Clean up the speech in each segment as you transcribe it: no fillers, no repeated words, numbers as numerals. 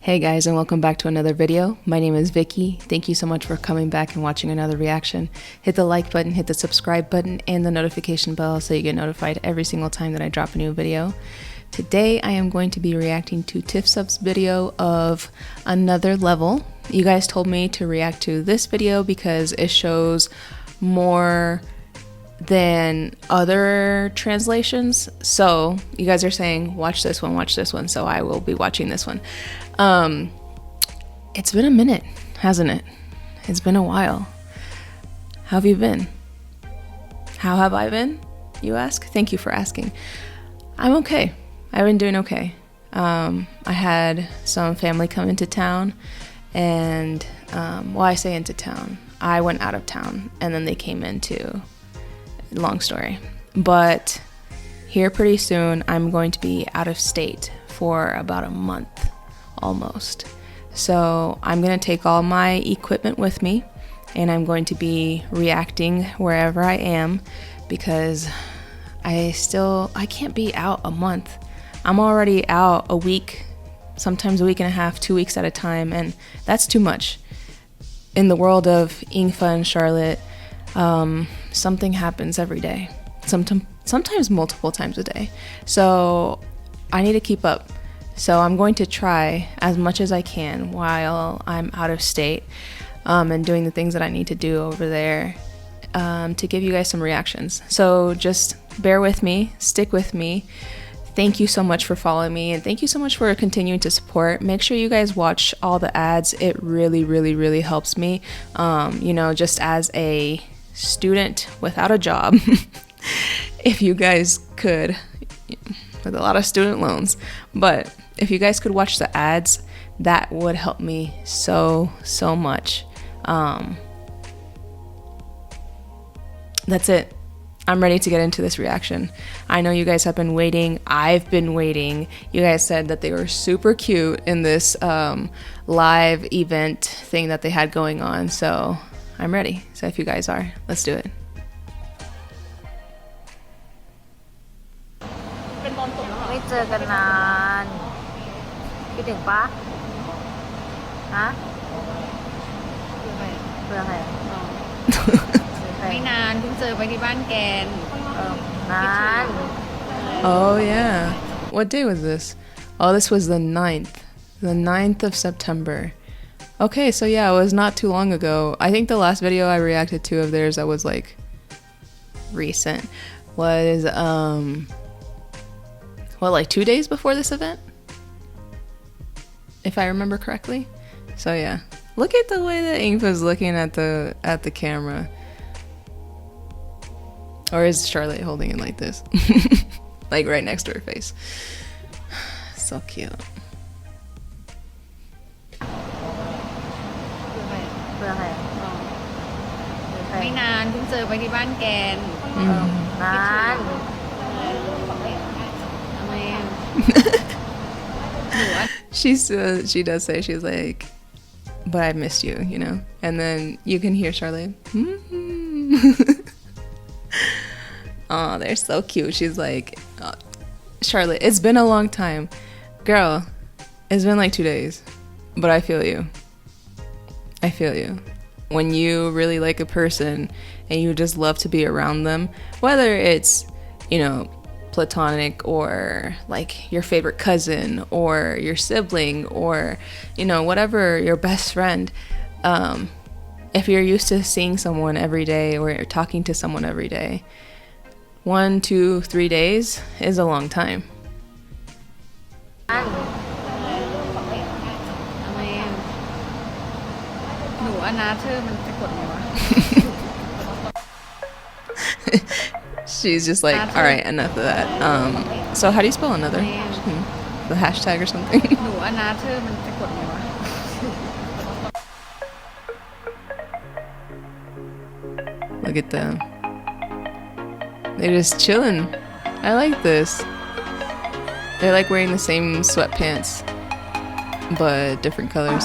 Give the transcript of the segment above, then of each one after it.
Hey guys, and welcome back to another video. My name is Vicky. Thank you so much for coming back and watching another reaction. Hit the like button, hit the subscribe button, and the notification bell so you get notified every single time that I drop a new video. Today I am going to be reacting to Tiff's video of Another Level. You guys told me to react to this video because it shows more than other translations. So you guys are saying watch this one, so I will be watching this one. It's been a minute, hasn't it? It's been a while. How have you been? How have I been, you ask? Thank you for asking. I'm okay. I've been doing okay. I had some family come into town, and well, I say into town, I went out of town and then they came into, long story, but here pretty soon I'm going to be out of state for about a month almost. So I'm gonna take all my equipment with me and I'm going to be reacting wherever I am because I can't be out a month. I'm already out a week, sometimes a week and a half, 2 weeks at a time, and that's too much. In the world of Ingfa and Charlotte, something happens every day, sometimes multiple times a day. So I need to keep up. So I'm going to try as much as I can while I'm out of state and doing the things that I need to do over there to give you guys some reactions. So just bear with me, stick with me. Thank you so much for following me, and thank you so much for continuing to support. Make sure you guys watch all the ads. It really helps me. You know, just as a student without a job, if you guys could, with a lot of student loans, but if you guys could watch the ads, that would help me so much. That's it. I'm ready to get into this reaction. I know you guys have been waiting. I've been waiting. You guys said that they were super cute in this live event thing that they had going on, so I'm ready. So if you guys are, let's do it. Oh yeah. What day was this? Oh, this was the 9th of September. Okay, so yeah, it was not too long ago. I think the last video I reacted to of theirs that was like recent was what, like 2 days before this event, if I remember correctly. So yeah, look at the way that Ingfa's looking at the camera. Or is Charlotte holding it like this? Like right next to her face. So cute. She does say, she's like, but I missed you, you know? And then you can hear Charlotte. Oh, they're so cute. She's like, oh, Charlotte, it's been a long time. Girl, it's been like 2 days, but I feel you. I feel you. When you really like a person and you just love to be around them, whether it's, you know, platonic or like your favorite cousin or your sibling or, you know, whatever, your best friend, if you're used to seeing someone every day or talking to someone every day, 1, 2, 3 days is a long time. She's just like, all right, enough of that. So how do you spell another? The hashtag or something? Look at them. They're just chilling. I like this. They're like wearing the same sweatpants, but different colors.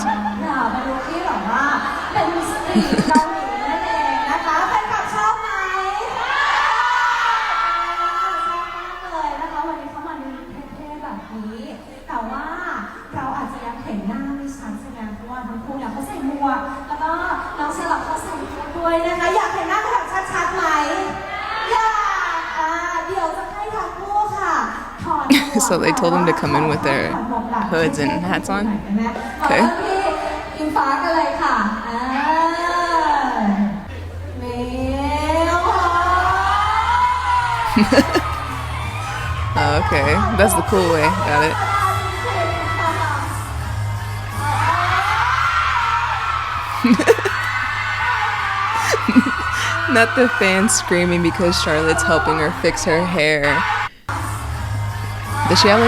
นหน้าไม่ชัดแสดงว่าทั้งคู่เนี่ยเขาใส่หมวกแล้วก็น้องฉลาดเขาใส่หมวกด้วยนะคะอยากเห็นหน้าแบบชัดๆไหมอยากเดี๋ยวจะให้ทั้งคู่ค่ะถอดหมวก So they told them to come in with their hoods and hats on? Okay. อิงฟ้ากันเลยค่ะนี่โอ้โห Okay, that's the cool way. Got it. Not the fans screaming because Charlotte's helping her fix her hair. Does she have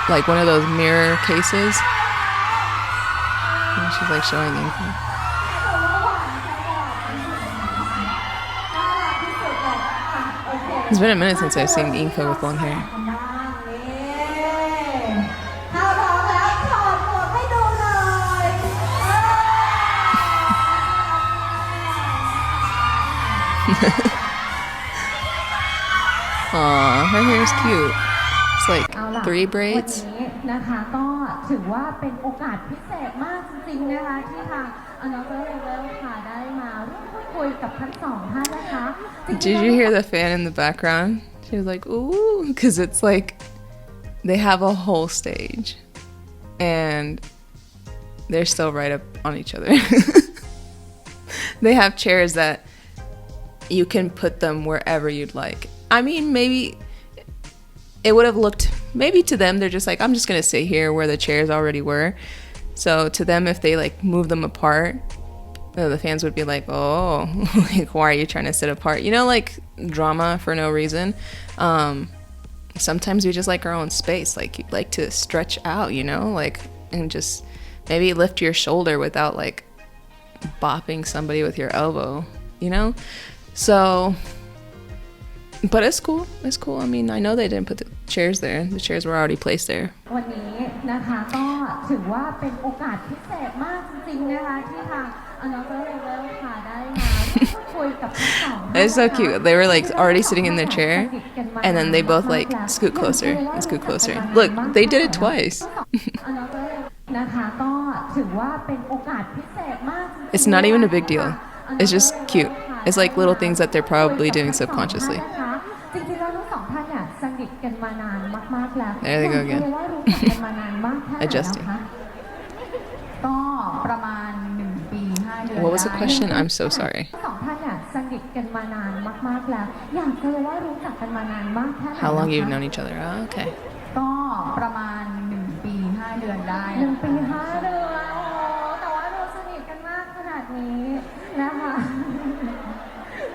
like one of those mirror cases? And she's like showing info. It's been a minute since I've seen info with long hair. Aw, her hair is cute. It's like 3 braids. วันนี้นะคะก็ถือว่าเป็นโอกาสพิเศษมากจริงๆนะคะที่ทางanalytical Level ค่ะได้มาร่วมพูดคุยกับทั้งสองท่านนะคะ Did you hear the fan in the background? She was like, ooh, because it's like they have a whole stage and they're still right up on each other. They have chairs that you can put them wherever you'd like. I mean, maybe it would have looked, maybe to them, they're just like, I'm just going to sit here where the chairs already were. So to them, if they like move them apart, the fans would be like, oh, like, why are you trying to sit apart? You know, like drama for no reason. Sometimes we just like our own space. Like you like to stretch out, you know, like, and just maybe lift your shoulder without like bopping somebody with your elbow, you know? So, but it's cool. It's cool. I mean, I know they didn't put the chairs there. The chairs were already placed there. วันนี้นะคะก็ถือว่าเป็นโอกาสพิเศษมากจริงๆนะคะที่ทางanalytical Level ค่ะได้มาพูดคุยกับทั้งสองท่าน It's so cute. They were like already sitting in their chair and then they both like scoot closer and scoot closer. Look, they did it twice. นะคะก็ถือว่าเป็นโอกาสพิเศษมากจริงๆ It's not even a big deal. It's just cute. It's like little things that they're probably doing subconsciously. จริงๆแล้วทั้งสองท่านเนี่ยสนิทกันมานานมากๆแล้ว There they go again. ว่ารู้จักกันมานานมากแค่ไหนแล้ว Adjusting. คะก็ประมาณ1 ปี 5 เดือน What was the question? I'm so sorry. ทั้งสองท่านเนี่ยสนิทกันมานานมากๆแล้วอยากจะรู้ว่ารู้จักกันมานานมากแค่ไหน How long you've known each other? Oh, okay. ก็ประมาณ1 ปี 5 เดือนได้1 ปี 5 เดือนโอ้แต่ว่าเราสนิทกันมากขนาดนี้นะคะ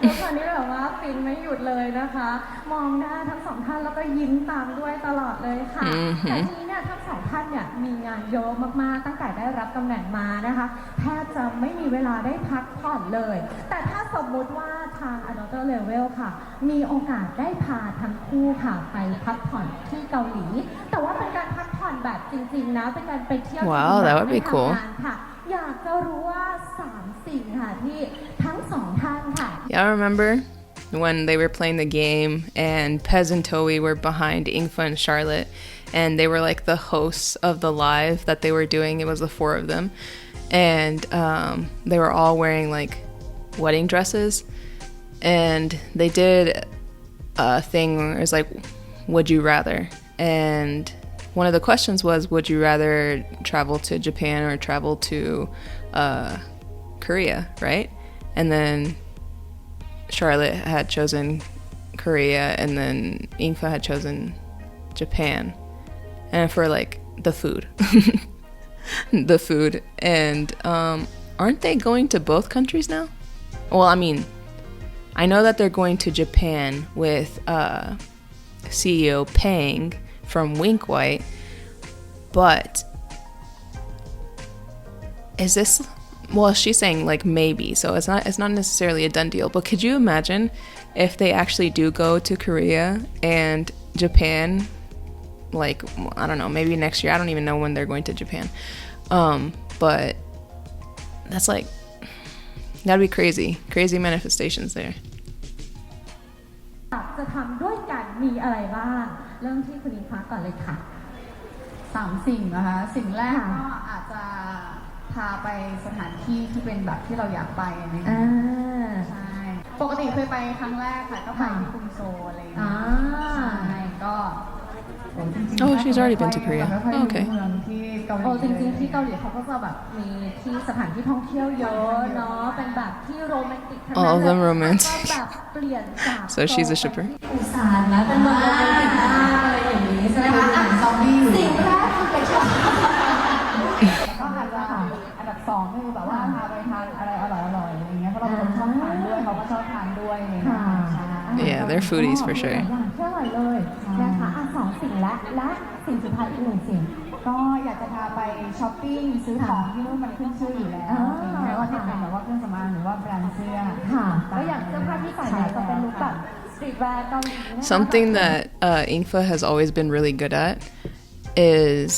แล้วตอนนี้แบบว่าฟินไม่หยุดเลยนะคะ มองหน้าทั้งสองท่านแล้วก็ยิ้มตามด้วยตลอดเลยค่ะแต่ทีนี้เนี่ยทั้งสองท่านเนี่ยมีงานเยอะมากๆตั้งแต่ได้รับตำแหน่งมานะคะแทบจะไม่มีเวลาได้พักผ่อนเลย แต่ถ้าสมมุติว่าทางanalytical Level ค่ะมีโอกาสได้พาทั้งคู่ค่ะไปพักผ่อนที่เกาหลีแต่ว่าเป็นการพักผ่อนแบบจริงๆนะเป็นการไปเที่ยว Wow, that would be cool. ค่ะอยากจะรู้ว่า3 สิ่งค่ะที่ทั้งสองท่านค่ะ Yeah, I remember when they were playing the game and Pez and Toei were behind Ingfa and Charlotte and they were like the hosts of the live that they were doing. It was the 4 of them and they were all wearing like wedding dresses and they did a thing where it was like, would you rather? And one of the questions was, would you rather travel to Japan or travel to Korea, right? And then Charlotte had chosen Korea and then Ingfa had chosen Japan. And for like the food. The food. And aren't they going to both countries now? Well, I mean, I know that they're going to Japan with CEO Pang from Wink White, but is this, well, she's saying like maybe, so it's not necessarily a done deal, but could you imagine if they actually do go to Korea and Japan, like, I don't know, maybe next year. I don't even know when they're going to Japan, but that's like, that'd be crazy manifestations there. จะทำด้วยกันมีอะไรบ้างเริ่มที่คุณอิงฟ้าก่อนเลยค่ะ 3 สิ่งนะคะสิ่งแรกก็อาจจะพาไปสถานที่ที่เป็นแบบที่เราอยากไปอะไรอย่างเงี้ยใช่ปกติเคยไปครั้งแรกค่ะก็ไปที่กรุงโซลอะไรอย่างเงี้ยใช่ก็ Oh, she's already been to Korea. Oh, okay. จริงๆที่เกาหลีเขาก็จะแบบมีที่สถานที่ท่องเที่ยวเยอะเนาะเป็นแบบที่โรแมนติกทั้งนั้น All of them romantic. ก็แบบเปลี่ยนจาก So she's a shipper. อุสานแล้วเป็นโรแมนติกอะไรอย่างนี้ใช่ไหมคะซอมบี้สิ่งแรกคือไปชอบก็อาจจะอันดับ2ก็คือแบบว่าพาไปทานอะไรอร่อยๆอย่างเงี้ยเพราะเราเป็นคนชอบทานด้วยเขาก็ชอบทานด้วยอะไรอย่างเงี้ย Yeah, they're foodies for sure. อย่างเที่ยวอร่อยเลยนะคะ2 สิ่งและสิ่งสุดท้ายอีก1 สิ่งก็อยากจะพาไปช้อปปิ้งซื้อของที่นู่นมันขึ้นชื่ออยู่แล้วไม่ว่าจะเป็นแบบว่าเครื่องสำอางหรือว่าแบรนด์เสื้อค่ะแล้วอย่างเสื้อผ้าที่ใส่เนี่ยจะเป็นลุคแบบสตรีทแวร์เกาหลี Something that Ingfa has always been really good at is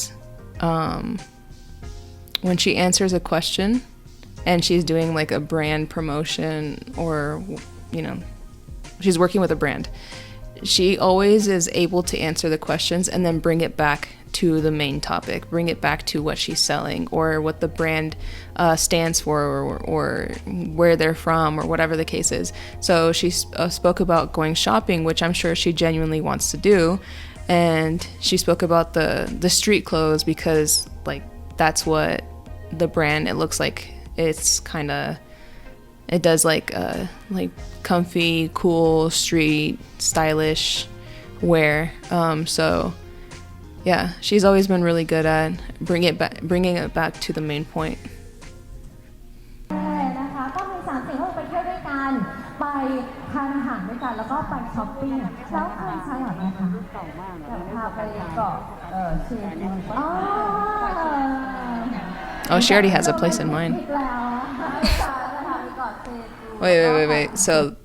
when she answers a question and she's doing like a brand promotion or, you know, she's working with a brand. She always is able to answer the questions and then bring it back to the main topic, bring it back to what she's selling or what the brand stands for or where they're from or whatever the case is. So she spoke about going shopping, which I'm sure she genuinely wants to do. And she spoke about the street clothes because like that's what the brand, it looks like it's kind of, it does like comfy, cool, street, stylish wear. So yeah, she's always been really good at bringing it back to the main point. นะคะก็มี3 สิ่งที่ไปเที่ยวด้วยกันไปทานอาหารด้วยกันแล้วก็ไปช้อปปิ้งแล้วคุณชายหรอนะคะอยากพาไปเกาะเชจู Oh, she already has a place in mind. Wait. So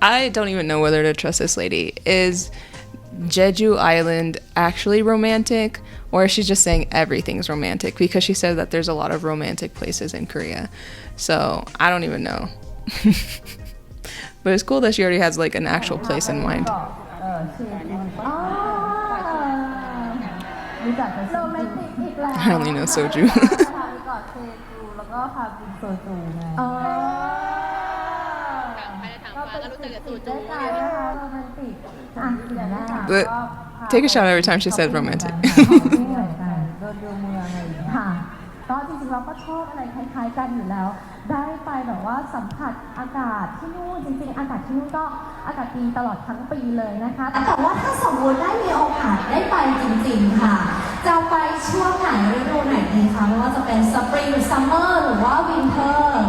I don't even know whether to trust this lady. Is Jeju Island actually romantic, or is she just saying everything's romantic? Because she said that there's a lot of romantic places in Korea. So I don't even know. But it's cool that she already has like an actual place in mind. I only know soju. แล้วก็พาไปโซจูไงก็เป็นสิ่งด้วยกันนะคะโรแมนติกBut take a shot every time she says romantic. ดูเมืองอะไรอย่างเงี้ยค่ะก็จริงๆเราก็ชอบอะไรคล้ายๆกันอยู่แล้วได้ไปแบบว่าสัมผัสอากาศที่นู่นจริงๆอากาศที่นู่นก็อากาศดีตลอดทั้งปีเลยนะคะแต่ว่าถ้าสมมติได้มีโอกาสได้ไปจริงๆค่ะจะไปช่วงไหนฤดูไหนดีคะไม่ว่าจะเป็นสปริงซัมเมอร์หรือว่าวินเทอร์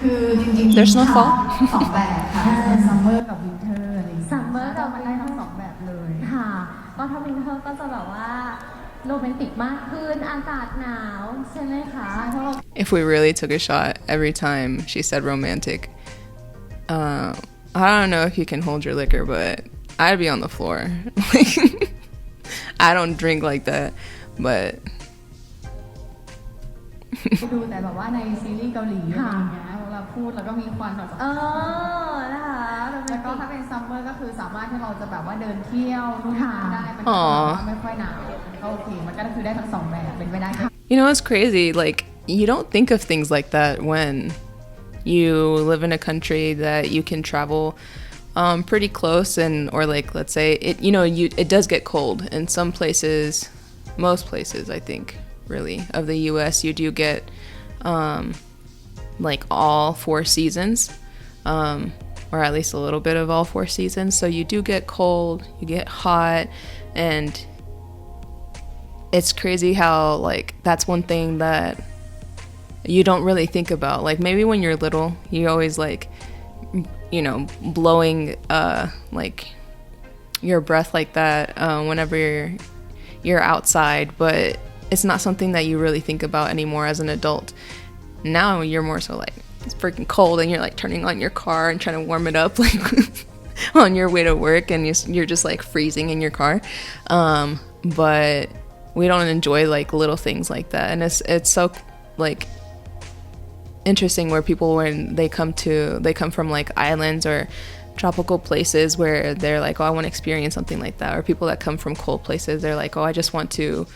คือจริงๆ There's no fall 2 แบบค่ะซัมเมอร์กับวินเทอร์อะไรอย่างเงี้ยซัมเมอร์กับมันได้ทั้ง2 แบบเลยค่ะก็ถ้าวินเทอร์ก็จะแบบว่าโรแมนติกมากขึ้นอากาศหนาวใช่ไหมคะ If we really took a shot every time she said romantic, I don't know if you can hold your liquor, but I'd be on the floor. I don't drink like that, but ดูแต่แบบว่าในซีรีส์เกาหลีอะไรอย่างเงี้ยเวลาพูดแล้วก็มีควันแบบนะคะแล้วก็ถ้าเป็นซัมเมอร์ก็คือสามารถที่เราจะแบบว่าเดินเที่ยวนู่นนี่ได้มันก็ไม่ค่อยหนาวก็โอเคมันก็คือได้ทั้ง2 แบบเป็นไปได้ค่ะ You know, it's crazy. Like, you don't think of things like that when you live in a country that you can travel pretty close and, or like, let's say it, you know, it does get cold in some places, most places, I think, really, of the US, you do get like all 4 seasons, or at least a little bit of all 4 seasons. So you do get cold, you get hot, and it's crazy how like that's one thing that you don't really think about. Like maybe when you're little, you always like, you know, blowing like your breath like that whenever you're outside, but it's not something that you really think about anymore as an adult. Now you're more so like it's freaking cold and you're like turning on your car and trying to warm it up like on your way to work, and you're just like freezing in your car. But we don't enjoy like little things like that, and it's so like interesting where people, when they come from like islands or tropical places where they're like, oh, I want to experience something like that, or people that come from cold places, they're like, oh, I just want to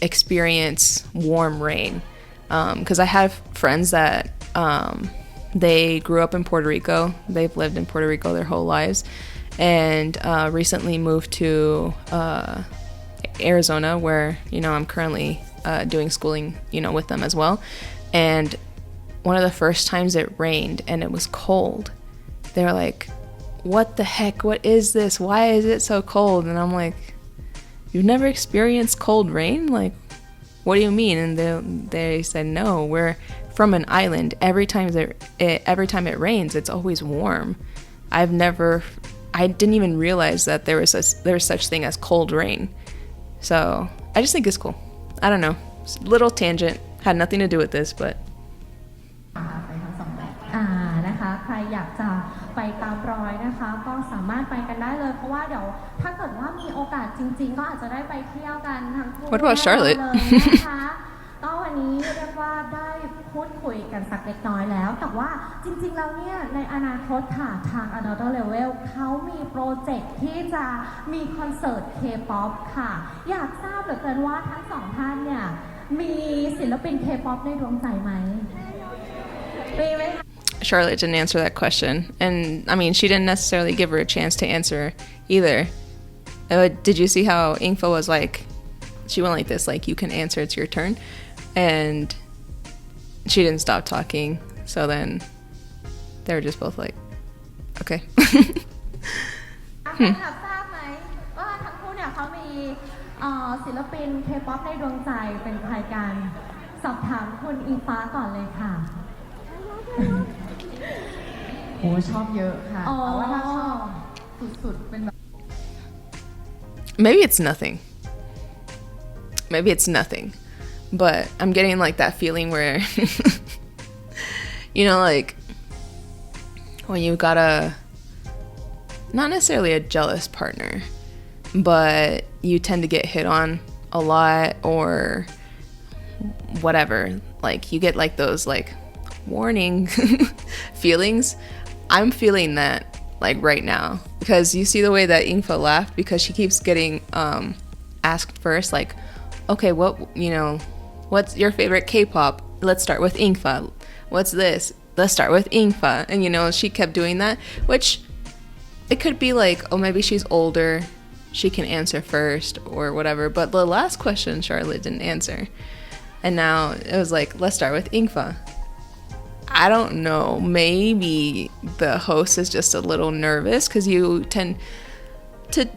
experience warm rain. Because I have friends that they grew up in Puerto Rico. They've lived in Puerto Rico their whole lives, and recently moved to Arizona, where, you know, I'm currently doing schooling, you know, with them as well. And one of the first times it rained and it was cold, they were like, what the heck, what is this, why is it so cold? And I'm like, you've never experienced cold rain? Like, what do you mean? And they said, no, we're from an island. Every time it rains, it's always warm. I didn't even realize that there was such thing as cold rain. So I just think it's cool. I don't know, little tangent, had nothing to do with this, but นะคะใครอยากจะไปตามรอยนะคะก็สามารถไปกันได้เลยเพราะว่าเดี๋ยวถ้าเกิดว่ามีโอกาสจริงๆก็อาจจะได้ไปเที่ยวกันทั้งคู่ What about Charlotte? เลยนะคะก็วันนี้เรียกว่าได้พูดคุยกันสักเล็กน้อยแล้วแต่ว่าจริงๆแล้วเนี่ยในอนาคตค่ะทาง Another Level เขามีโปรเจกต์ที่จะมีคอนเสิร์ต K-POP ค่ะอยากทราบเหลือเกินว่าทั้งสองท่านเนี่ยมีศิลปิน K-POP ในดวงใจไหมมีไหมคะ Charlotte didn't answer that question, and I mean, she didn't necessarily give her a chance to answer either. Did you see how Ingfa was like, she went like this, like, you can answer, it's your turn, and she didn't stop talking. So then they were just both like, okay. ทราบไหมว่าทั้งคู่เนี่ยเขามีศิลปิน K-POP ในดวงใจเป็นใครกันสอบถามคุณอิงฟ้าก่อนเลยค่ะโอ้ชอบเยอะค่ะแต่ว่าถ้าชอบสุดๆเป็นแบบ Maybe it's nothing. Maybe it's nothing. But I'm getting like that feeling where, you know, like when you got not necessarily a jealous partner, but you tend to get hit on a lot or whatever. Like you get like those like warning feelings. I'm feeling that like right now because you see the way that Ingfa laughed because she keeps getting asked first, like, okay, what's your favorite K-pop? Let's start with Ingfa. What's this? Let's start with Ingfa. And you know, she kept doing that, which it could be like, oh, maybe she's older, she can answer first or whatever. But the last question Charlotte didn't answer, and now it was like, let's start with Ingfa. I don't know, maybe the host is just a little nervous because you tend to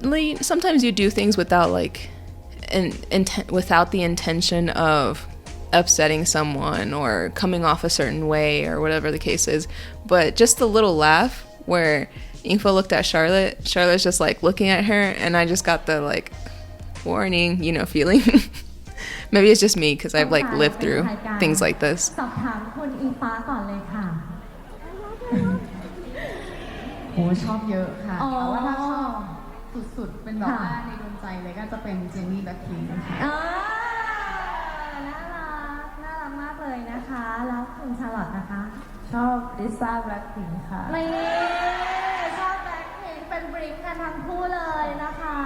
sometimes you do things without like without the intention of upsetting someone or coming off a certain way or whatever the case is, but just a little laugh where Ingfa looked at Charlotte's just like looking at her, and I just got the like warning, you know, feeling. Maybe it's just me because I've like lived through things like this. สอบถามคุณอิงฟ้าก่อนเลยค่ะ โอ้ชอบเยอะค่ะแต่ว่าถ้าชอบสุดๆเป็นแบบว่าในดวงใจเลยก็จะเป็นเจนนี่และคิมค่ะน่ารักมากเลยนะคะแล้วคุณชาลอตนะคะ ชอบลิซ่าแบล็คพิงค์ค่ะ ไม่ชอบแบล็คพิงค์เป็นบลิงกันทั้งคู่เลยนะคะ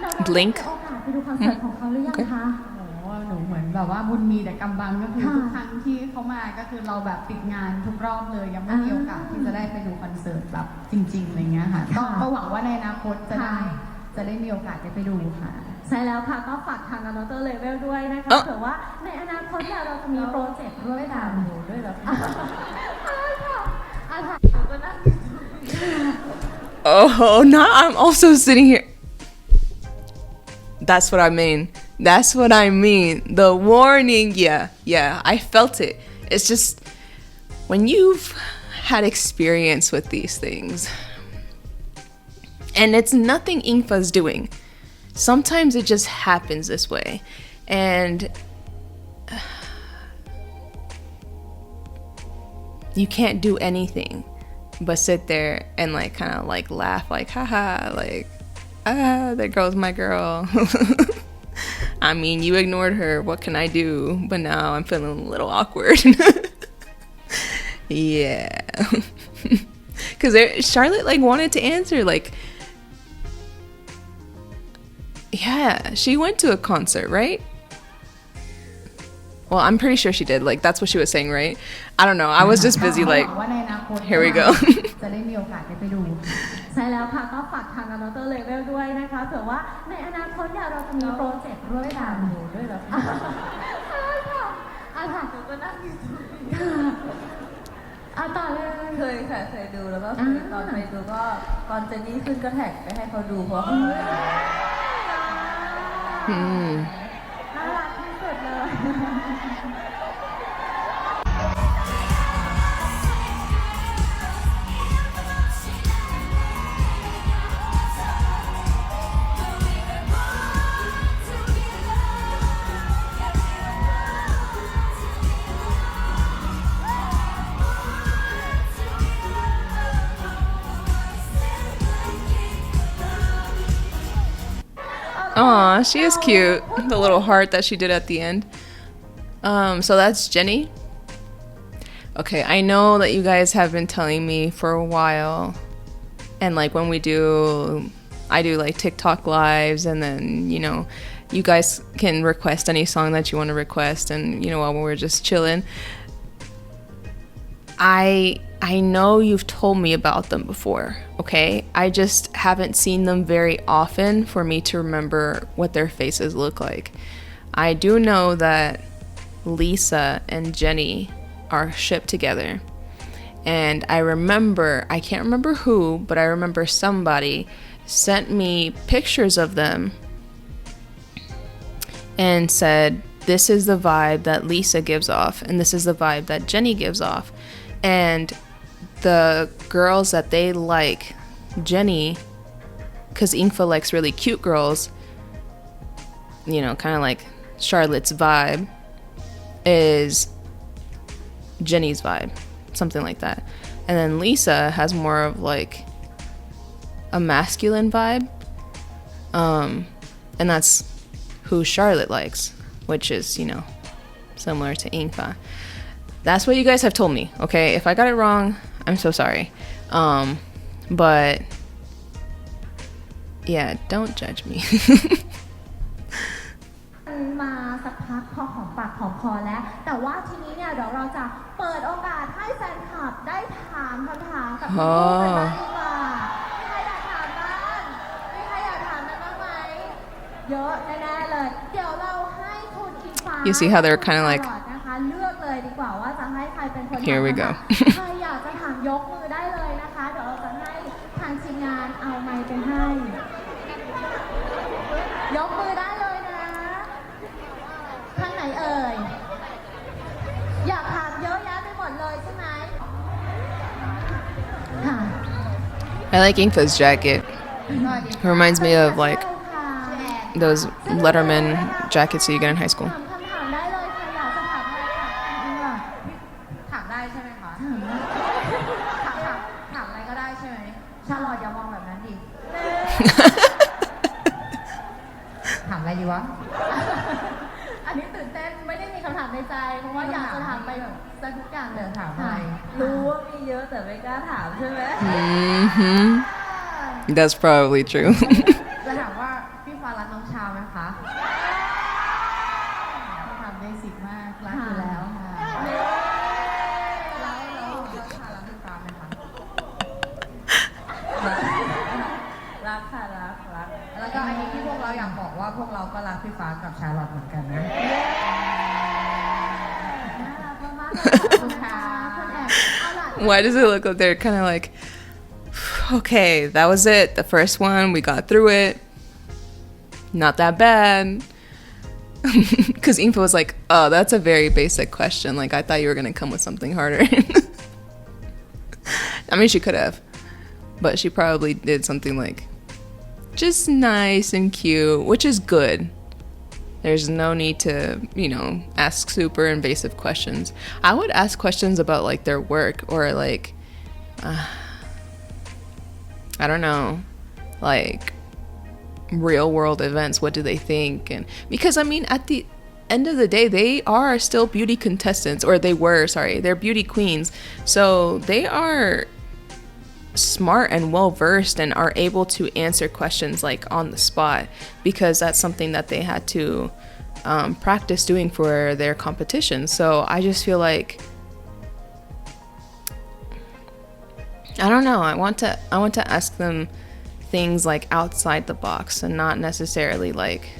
เราได้มีโอกาสไปดูคอนเสิร์ตของเขาหรือยังคะหนูเหมือนแบบว่าบุญมีแต่กำบังก็คือทุกครั้งที่เขามาก็คือเราแบบติดงานทุกรอบเลยยังไม่มีโอกาสที่จะได้ไปดูคอนเสิร์ตแบบจริงๆอะไรเงี้ยค่ะก็หวังว่าในอนาคตจะได้มีโอกาสได้ไปดูค่ะใช่แล้วค่ะก็ฝากทาง Another Level ด้วยนะคะเผื่อว่าในอนาคตเราจะมีโปรเจกต์ร่วมกันด้วยเหรอคะ Oh, now I'm also sitting here. That's what I mean. That's what I mean. The warning, yeah, I felt it. It's just when you've had experience with these things, and it's nothing Ingfa's doing. Sometimes it just happens this way, and you can't do anything but sit there and like kind of like laugh, like haha, like there goes my girl. I mean, you ignored her, what can I do? But now I'm feeling a little awkward. Yeah. Because Charlotte like wanted to answer like, yeah, she went to a concert, right? Well, I'm pretty sure she did. Like, that's what she was saying, right? I don't know. I was just busy like, here we go. จะได้มีโอกาสได้ไปดู ใช่แล้วค่ะก็ฝากทางดรเลเวลด้วยนะคะเผื่อว่าในอนาคตเนี่ยเราจะมีโปรเจกต์ร่วมกันด้วยเหรอคะใช่ค่ะค่ะหนูก็นั่งอยู่ต่อเลยเคยค่ะเคยดูแล้วก็ตอนไปดูก็ตอนเจนนี่ขึ้นก็แท็กไปให้เขาดูเพราะน่ารักที่สุดเลย Aw, she is cute. The little heart that she did at the end. So that's Jenny. Okay, I know that you guys have been telling me for a while. And like when I do like TikTok lives, and then, you know, you guys can request any song that you want to request, and, you know, while we're just chilling. I know you've told me about them before, okay? I just haven't seen them very often for me to remember what their faces look like. I do know that Lisa and Jenny are shipped together. And I can't remember who, but I remember somebody sent me pictures of them and said, this is the vibe that Lisa gives off, and this is the vibe that Jenny gives off. And the girls that they like, Jenny, because Ingfa likes really cute girls, you know, kind of like Charlotte's vibe, is Jenny's vibe, something like that. And then Lisa has more of like a masculine vibe, and that's who Charlotte likes, which is, you know, similar to Ingfa. That's what you guys have told me, okay? If I got it wrong, I'm so sorry. But yeah, don't judge me. มาสักพักพอหอมปากหอมคอแล้วแต่ว่าทีนี้เนี่ยเดี๋ยวเราจะเปิดโอกาสให้แฟนคลับได้ถามคำถามกับพี่ลูกกันบ้างดีกว่ามีใครอยากถามบ้างมีใครอยากถามกันบ้างไหมเยอะแน่ๆเลยเดี๋ยวเราให้คุณอีฟ้า You see how they're kind of like, นะคะเลือกเลยดีกว่าว่าจะให้ใครเป็นคนถาม Here we go. ใครอยากจะถามยกมือได้เลยนะคะเดี๋ยวเราจะให้ทางทีมงานเอาไมค์ไปให้ยกมือได้เลยนะทางไหนเอ่ยอยากถามเยอะแยะไปหมดเลยใช่ไหมค่ะ I like Ingfa's jacket. It reminds me of like those Letterman jackets that you get in high school. ถามคำถามได้เลยใครอยากจะถามอะไรค่ะ ถามได้ใช่ไหมคะถามอะไรก็ได้ใช่ไหมชาลอดอย่ามองแบบนั้นดิ ถามอะไรดีวะ อันนี้ตื่นเต้นไม่ได้มีคำถามในใจเพราะว่าอยากจะถามไปแบบซะทุกอย่างเลยถามอะไรรู้ว่ามีเยอะแต่ไม่กล้าถามใช่ไหม That's probably true. จะถามว่าพี่ฟ้ารักน้องชาไหมคะคำถามเบสิกมากรักอยู่แล้วค่ะแล้วชารักพี่ฟ้าไหมคะรักค่ะรักแล้วก็อันนี้ที่พวกเราอยากบอกว่าพวกเราก็รักพี่ฟ้ากับชาลอตเหมือนกันนะ น่ารักมากๆเลยขอบคุณค่ะคุณแอบเอาล่ะ Why does it look like they're kind of like, okay, that was it. The first one, we got through it. Not that bad. Because Ingfa was like, oh, that's a very basic question. Like, I thought you were going to come with something harder. I mean, she could have. But she probably did something like just nice and cute, which is good. There's no need to, you know, ask super invasive questions. I would ask questions about like their work or like, I don't know, like real world events. What do they think? And because I mean, at the end of the day, they are still beauty contestants, or they were, sorry, they're beauty queens. So they are smart and well versed and are able to answer questions like on the spot, because that's something that they had to practice doing for their competition. So I just feel like, I don't know, I want to ask them things like outside the box and not necessarily like,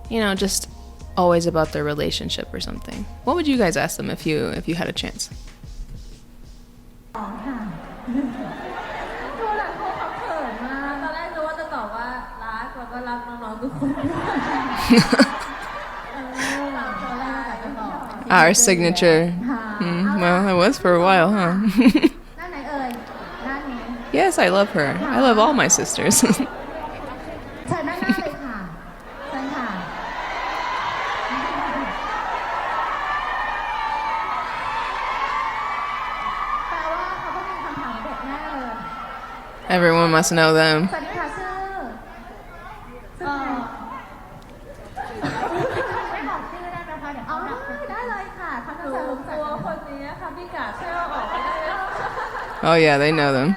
you know, just always about their relationship or something. What would you guys ask them if you had a chance? ค่ะดูหลังพวกเขาเขินมากตอนแรกนึกว่าจะตอบว่ารักแล้วก็รักน้องๆทุกคน Our signature. Well, it was for a while, huh? ด้านไหนเอ่ยด้านนี้ Yes, I love her. I love all my sisters. เชิญด้านหน้าเลยค่ะเชิญค่ะแปลว่าเขาต้องมีคำถามเด็ดแน่เลย Everyone must know them. สวัสดีค่ะชื่อไม่บอกชื่อได้ไหมคะเดี๋ยวเขาดับได้เลยค่ะเขาจะรู้ตัวคนนี้ค่ะพี่กาช่วยเอาออกไปได้ไหม Oh yeah, they know them.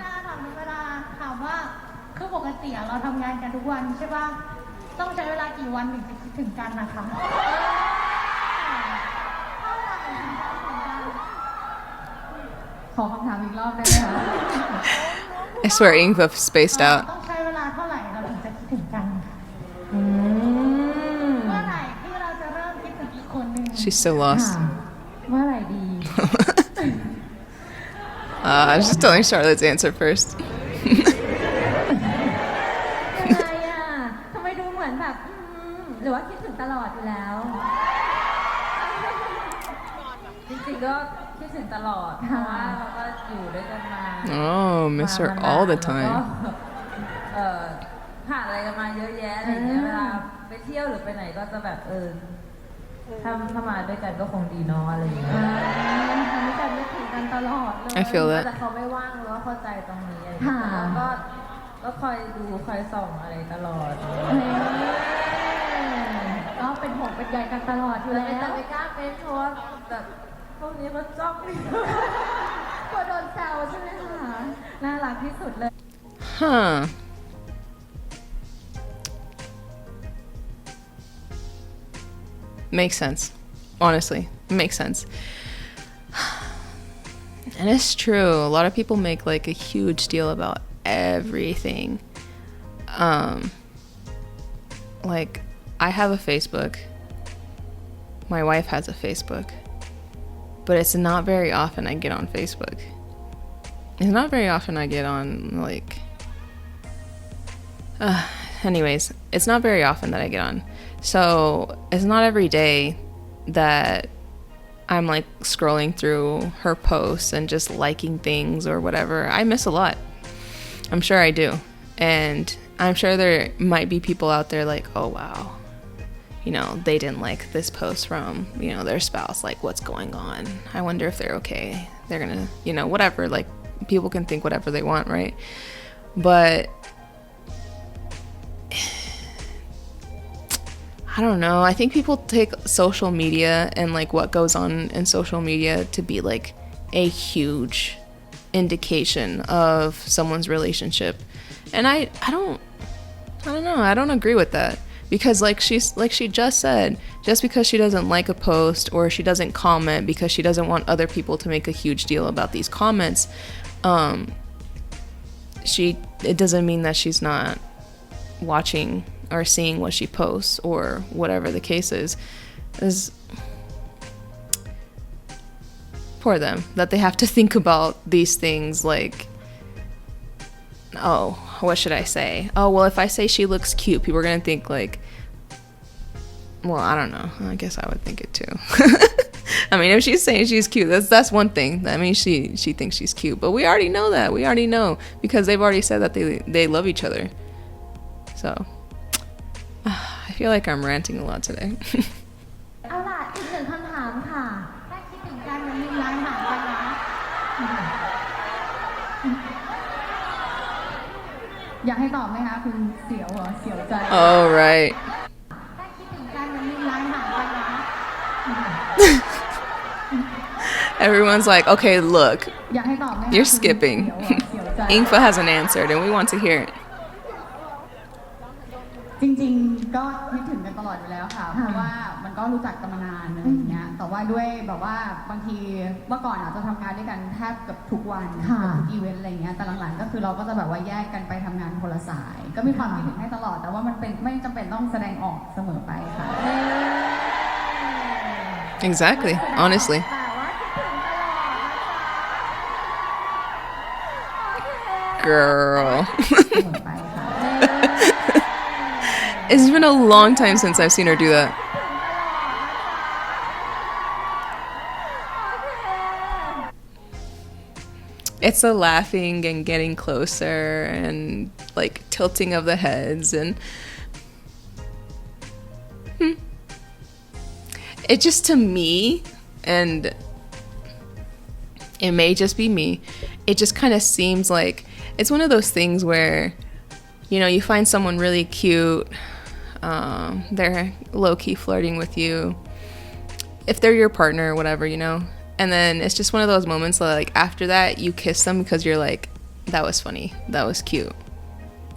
เวลาถามว่าคือปกติเราทำงานกันทุกวันใช่ป่ะต้องใช้เวลากี่วันถึงจะคิดถึงกันนะคะขอคำถามอีกรอบได้ไหมคะ I swear Englot spaced out. ต้องใช้เวลาเท่าไหร่เราถึงจะคิดถึงกันเมื่อไหร่ที่เราจะเริ่มคิดถึงอีกคนหนึ่ง She's so lost. เมื่อไหร่ดี I'm just telling Charlotte's answer first. ยังไงอ่ะทำไมดูเหมือนแบบหรือว่าคิดถึงตลอดอยู่แล้ว จริงๆก็คิดถึงตลอดเพราะว่าเราก็อยู่ด้วยกันมา Oh, miss her all the time. ผ่านอะไรกันมาเยอะแยะอะไรอย่างเงี้ยเวลาไปเที่ยวหรือไปไหนก็จะแบบถ้ามาด้วยกันก็คงดีเนาะอะไรอย่างเงี้ยทำให้กันนึกถึงกันตลอดเลย I feel that. แต่เขาไม่ว่างหรือว่าเข้าใจตรงนี้อะไรอย่างเงี้ยแล้วก็คอยดูคอยส่องอะไรตลอดก็เป็นห่วงเป็นใยกันตลอดอยู่แล้วแต่ไม่กล้าเป็นเพราะว่าแบบพวกนี้มันจ้องกลัวโดนแซวใช่ไหมคะน่ารักที่สุดเลย Huh. Makes sense. Honestly, it makes sense. And it's true. A lot of people make like a huge deal about everything. Like I have a Facebook. My wife has a Facebook. But it's not very often I get on Facebook. It's not very often I get on like anyways, it's not very often that I get on. So it's not every day that I'm like scrolling through her posts and just liking things or whatever. I miss a lot. I'm sure I do. And I'm sure there might be people out there like, oh wow, you know, they didn't like this post from, you know, their spouse. Like, what's going on? I wonder if they're okay. They're gonna, you know, whatever. Like, people can think whatever they want, right? But I don't know. I think people take social media and like what goes on in social media to be like a huge indication of someone's relationship. And I don't know. I don't agree with that. Because like she just said, just because she doesn't like a post or she doesn't comment because she doesn't want other people to make a huge deal about these comments, it doesn't mean that she's not watching or seeing what she posts or whatever the case is poor them that they have to think about these things like, oh, what should I say? Oh, well, if I say she looks cute, people are gonna think like, well, I don't know. I guess I would think it too. I mean, if she's saying she's cute, that's one thing. That means she thinks she's cute. But we already know that. We already know because they've already said that they love each other. So I feel like I'm ranting a lot today. เอาล่ะอีกหนึ่งคำถามค่ะถ้าคิดถึงกันมันมีร้านอาหารกันนะอยากให้ตอบไหมคะคุณเสียวเหรอเสียวใจ Oh, right. ถ้าคิดถึงกันมันมีร้านอาหารกันนะ Everyone's like, okay, look, อยากให้ตอบไหมคะ you're skipping. เสียวใจ Ingfa hasn't answered, and we want to hear it. จริงๆก็คิดถึงกันตลอดอยู่แล้วค่ะเพราะว่ามันก็รู้จักกันมานานอะไรอย่างเงี้ยแต่ว่าด้วยแบบว่าบางทีเมื่อก่อนอาจจะทำงานด้วยกันแทบกับทุกวันกับทุกอีเวนต์อะไรอย่างเงี้ยแต่หลังๆก็คือเราก็จะแบบว่าแยกกันไปทำงานคนละสาย ก็มีความคิดถึงให้ตลอดแต่ว่ามันเป็นไม่จำเป็นต้องแสดงออกเสมอไปค่ะ Exactly, honestly. แต่ว่าคิดถึงตลอดนะคะ Girl. เสมอไปค่ะ It's been a long time since I've seen her do that. It's the laughing and getting closer and like tilting of the heads and it just to me, and it may just be me, it just kind of seems like it's one of those things where, you know, you find someone really cute, they're low-key flirting with you, if they're your partner or whatever, you know, and then it's just one of those moments that, like, after that you kiss them because you're like, that was funny, that was cute,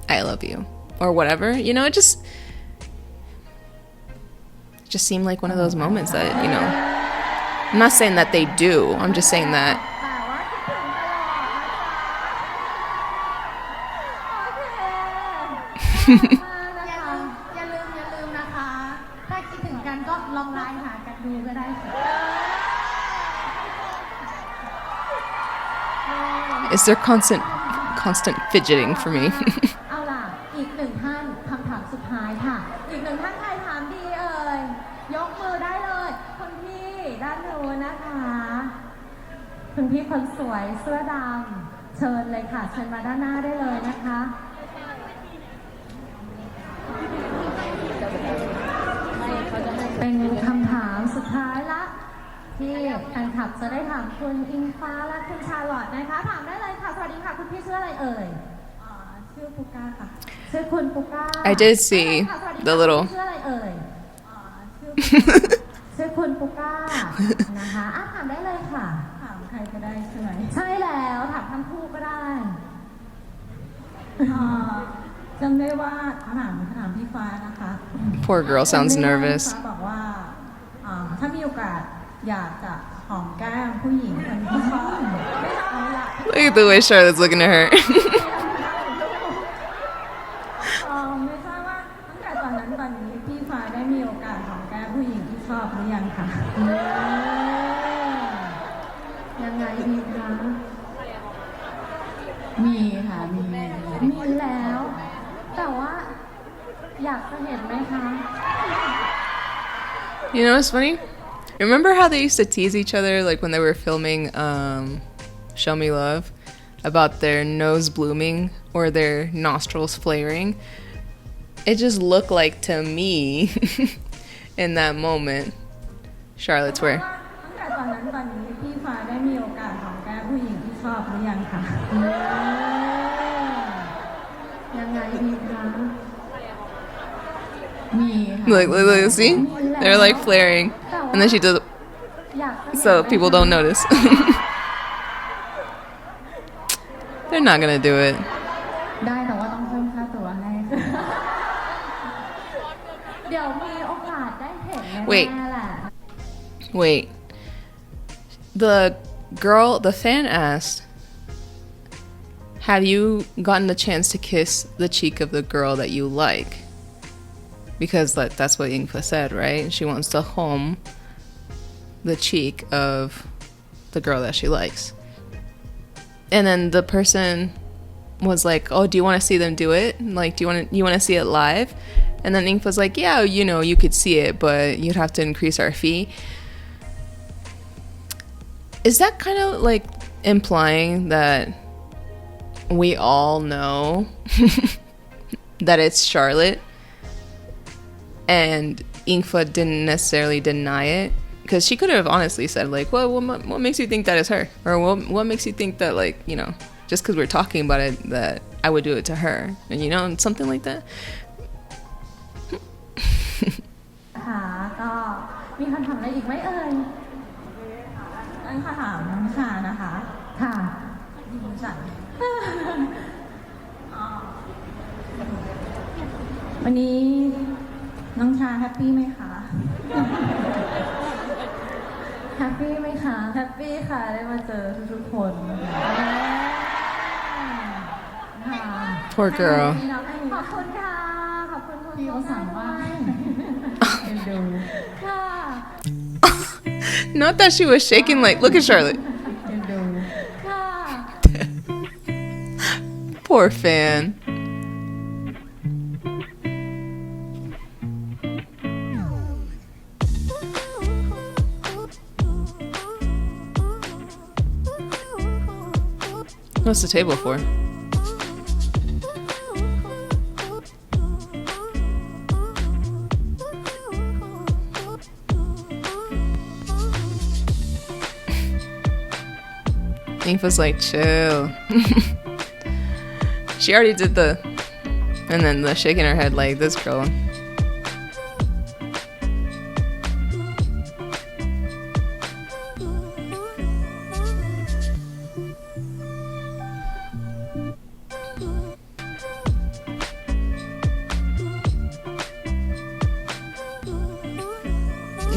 I love you, or whatever, you know. It just seemed like one of those moments that, you know, I'm not saying that they do, I'm just saying that แต่ว่าคิดถึงตลอดนะคะโอเคอย่าลืมนะคะ ถ้าคิดถึงกันก็ลองไลน์หากันดูก็ได้ค่ะ It's their constant fidgeting for me. เอาล่ะ อีกหนึ่งท่านคำถามสุดท้ายค่ะ อีกหนึ่งท่านใครถามดีเอ่ย ยกมือได้เลยคุณพี่ด้านโน้นนะคะคุณพี่คนสวยเสื้อดำเชิญเลยค่ะ เชิญมาด้านหน้าได้เลยนะคะ เป็นคำถามสุดท้ายละ ที่แฟนคลับจะได้ถามคุณอิงฟ้าและคุณชาลอตนะคะ ถามได้เลยค่ะ สวัสดีค่ะ คุณพี่ชื่ออะไรเอ่ย ชื่อปุก้าค่ะ ชื่อคุณปุก้า I did see the little ชื่ออะไรเอ่ย ชื่อคุณปุก้านะคะถามได้เลยค่ะ ถามใครก็ได้ใช่ไหมใช่แล้วถามทั้งคู่ก็ได้จำได้ว่าถามพี่ฟ้านะคะ Poor girl sounds nervous. ฟ้าบอกว่าถ้ามีโอกาสอยากจะหอมแก้มผู้หญิงคนที่ชอบเอาล่ะ Look at the way Charlotte's looking at her. ไม่ทราบว่าตั้งแต่ตอนนั้นตอนนี้พี่ฟ้าได้มีโอกาสหอมแก้มผู้หญิงที่ชอบหรือยังคะยังไงดีคะมีค่ะมีแล้วแต่ว่าอยากจะเห็นไหมคะ You know what's funny? Remember how they used to tease each other, like when they were filming Show Me Love, about their nose blooming or their nostrils flaring? It just looked like to me in that moment. Charlotte's where? ตั้งแต่ตอนนั้นตอนนี้พี่ฟ้าได้มีโอกาสหอมแก้มผู้หญิงที่ชอบหรือยังคะยังไงดีคะ Look, see? They're like flaring. And then she does it so people don't notice. They're not gonna do it. ได้แต่ว่าต้องเพิ่มค่าตั๋วให้เดี๋ยวมีโอกาสได้เห็นแน่ๆแหละ Wait. The fan asked, have you gotten the chance to kiss the cheek of the girl that you like? Because that's what Ingfa said, right? She wants to home the cheek of the girl that she likes. And then the person was like, oh, do you want to see them do it? Like, do you want to see it live? And then Ingfa's like, yeah, you know, you could see it, but you'd have to increase our fee. Is that kind of like implying that we all know that it's Charlotte and Ingfa didn't necessarily deny it? Because she could have honestly said, like, well, what makes you think that is her? Or what makes you think that, like, you know, just because we're talking about it, that I would do it to her? And, you know, something like that. ค่ะก็มีคำถามอะไรอีกไหมเอ่ย อันคำถามน้ำชานะคะค่ะมือสั่นวันนี้น้องชาแฮปปี้ไหมคะแฮปปี้ไหมคะแฮปปี้ค่ะได้มาเจอทุกๆคนค่ะ Poor girl ขอบคุณค่ะขอบคุณพี่เขาสั่งว่าเอ็นดู ค่ะ Not that she was shaking like, look at Charlotte. เอ็นดู ค่ะ Poor fan. What's the table for? Ink was like, chill. She already did the, and then the shaking her head like this girl.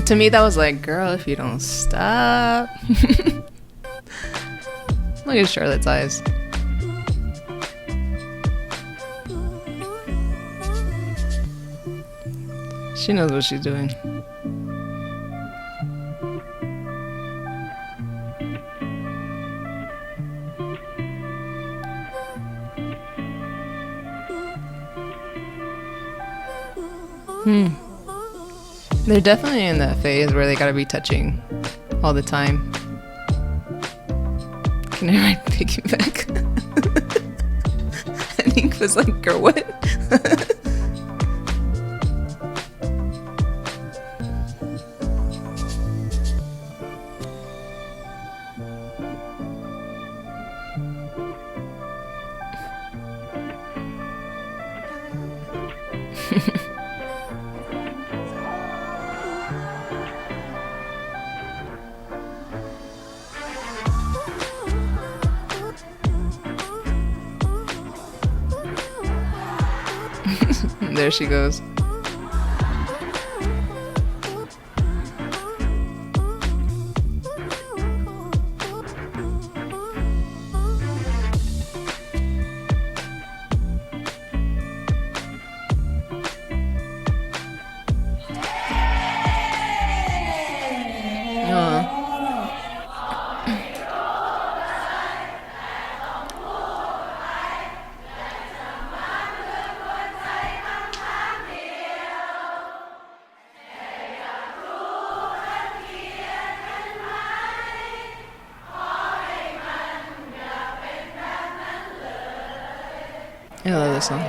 To me, that was like, girl, if you don't stop. Look at Charlotte's eyes. She knows what she's doing. They're definitely in that phase where they gotta be touching all the time. Can I write Vicky back? I think it was like, girl, what? There she goes. I love this song.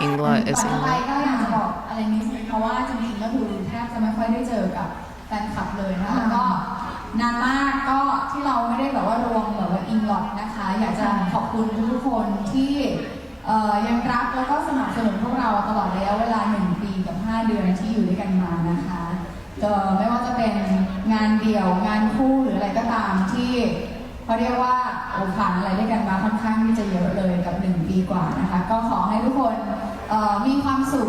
Englot is ต่อไป Englot. ก็อยากจะบอกอะไรนิดนึงเพราะว่าจริงๆก็คือแทบจะไม่ค่อยได้เจอกับแฟนคลับเลยนะคะก็นานมากก็ที่เราไม่ได้แบบว่ารวมแบบว่าอิงลอตนะคะอยากจะขอบคุณทุกคนที่ยังรักแล้วก็สนับสนุนพวกเราตลอดระยะเวลา1 ปีกับ5 เดือนที่อยู่ด้วยกันมานะคะก็ไม่ว่าจะเป็นงานเดี่ยวงานคู่หรืออะไรก็ตามที่เขาเรียกว่าผ่านอะไรด้วยกันมาค่อนข้างที่จะเยอะเลยกับ1 ปีกว่านะคะก็ขอให้ทุกคนมีความสุข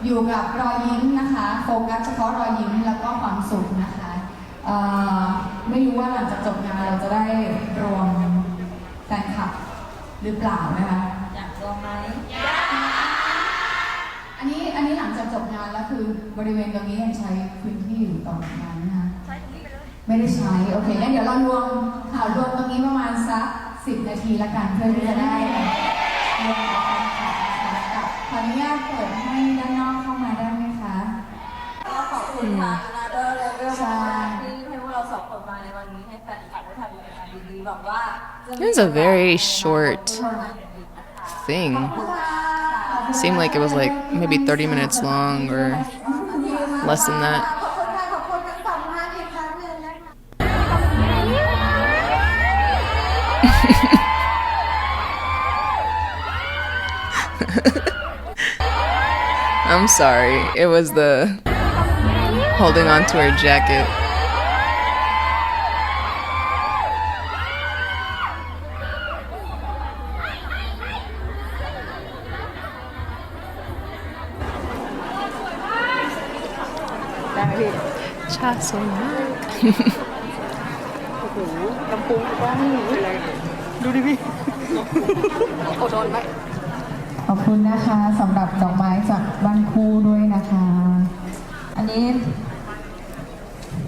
อยู่กับรอยยิ้มนะคะโฟกัสเฉพาะรอยยิ้มแล้วก็ความสุขนะคะไม่รู้ว่าหลังจากจบงานเราจะได้รวมแฟนคลับหรือเปล่านะคะอยากรวมไหมอยากอันนี้หลังจากจบงานแล้วคือบริเวณตรงนี้ยังใช้พื้นที่อยู่ต่องานนะคะใช้ตรงนี้ไปเลยไม่ได้ใช้โอเคงั้นเดี๋ยวเรารวมตรงนี้ประมาณสัก 10 นาทีละกันเพื่อที่จะได้ลงกับแฟนคลับนะคะขออนุญาตเปิดให้ด้านนอกเข้ามาได้ไหมคะก็ขอบคุณทางนาเดอร์เลยด้วยนะคะที่ให้พวกเราสองคนมาในวันนี้ให้แฟนคลับได้ทำงานดีๆบอกว่า It was a very short thing. Seemed like it was like maybe 30 minutes long or less than that. ขอบคุณค่ะขอบคุณทั้งสองท่านอีกครั้งหนึ่งนะคะ I'm sorry. It was the holding on to her jacket. Cha so much. ลำโพงก็ไม่มีอะไรดูดิพี่อดทนไหม ขอบคุณนะคะสำหรับดอกไม้จากบ้านคู่ด้วยนะคะอันนี้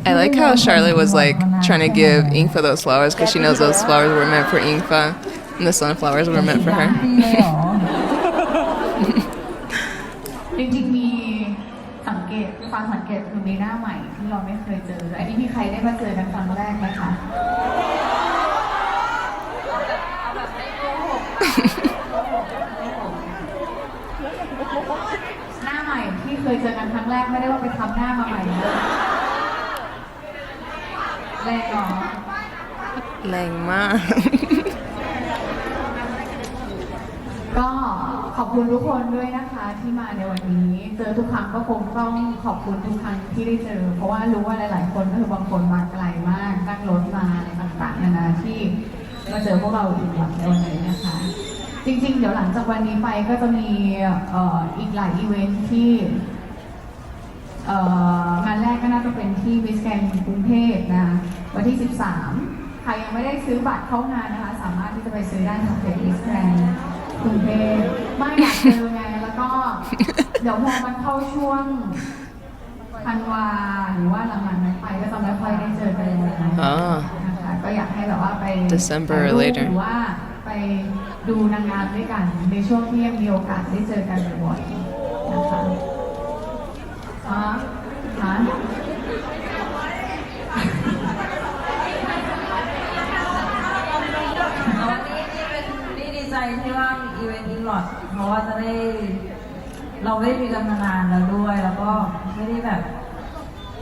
I like how Charlotte was like trying to give Ingfa those flowers because she knows those flowers were meant for Ingfa and the sunflowers were meant for her. จริงๆมีสังเกตความสังเกตคือมีหน้าใหม่ที่เราไม่เคยเจออันนี้มีใครได้มาเจอกันครั้งแรกไหมคะหน้าใหม่ที่เคยเจอกันครั้งแรกไม่ได้ว่าไปทำหน้ามาใหม่เลยแรงเหรอ Lang ma. ก็ขอบคุณทุกคนด้วยนะคะที่มาในวันนี้เจอทุกครั้งก็คงต้องขอบคุณทุกครั้งที่ได้เจอเพราะว่ารู้ว่าหลายๆคนก็คือบางคนมาไกลมากนั่งรถมาอะไรต่างๆนานาที่มาเจอพวกเราอีกในวันนี้นะคะจริงๆเดี๋ยวหลังจากวันนี้ไปก็จะมีอีกหลายอีเวนท์ที่งานแรกก็น่าจะเป็นที่วิสแกนกรุงเทพนะวันที่ 13 ใครยังไม่ได้ซื้อบัตรเข้างานนะคะสามารถที่จะไปซื้อได้ทางเพจวิสแกนกรุงเทพไม่อยากเจอไงแล้วก็เดี๋ยวพอมันเข้าช่วงธันวาหรือว่าหลังๆนั้นไปก็จะไม่ค่อยได้เจอกันเลยนะคะก็อยากให้แบบว่าไป December or later หรือว่าไปดูนางงามด้วยกันในช่วงที่ยังมีโอกาสได้เจอกันบ่อยๆนะคะดีใจที่ว่ามีอีเวนต์Englotเพราะว่าจะได้เราไม่ได้มีกันมานานแล้วด้วยแล้วก็ไม่ได้แบบ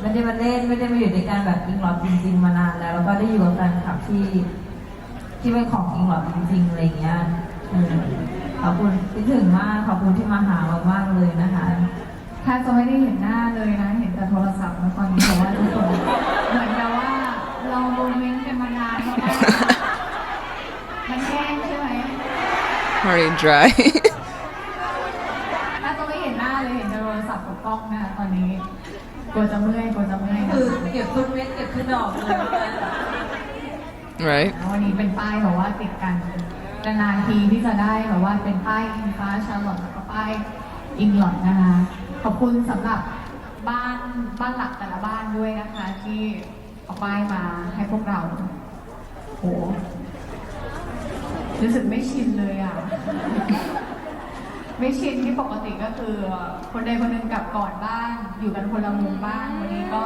ไม่ได้มาเล่นไม่ได้มาอยู่ในการแบบEnglotจริงๆมานานแล้วแล้วก็ได้อยู่กับแฟนคลับที่เป็นของEnglotจริงๆอะไรเงี้ยขอบคุณคิดถึงมากขอบคุณที่มาหาเรามากเลยนะคะถ้าจะไม่ได้เห็นหน้าเลยนะเห็นแต่โทรศัพท์นะตอนนี้เพราะว่าทุกคนเหมือนกับว่าเราโมเมนต์กันมานานแล้วนะมันแห้งใช่ไหม Already dry. ถ้าจะไม่เห็นหน้าเลยเห็นแต่โทรศัพท์กับกล้องนะคะตอนนี้กลัวจะเมื่อยคือเก็บทุกเม็ดเก็บทุกดอกเลย Right. วันนี้เป็นป้ายแบบว่าติดกันนานๆทีที่จะได้แบบว่าเป็นป้ายอิงฟ้าชาร์ลอตแล้วก็ป้ายEnglotนะคะขอบคุณสำหรับบ้านหลักแต่ละบ้านด้วยนะคะที่เอาป้ายมาให้พวกเราโหรู้สึกไม่ชินเลยอ่ะ ไม่ชินที่ปกติก็คือคนใดคนหนึ่งกลับก่อนบ้างอยู่กันคนละมุมบ้างวันนี้ก็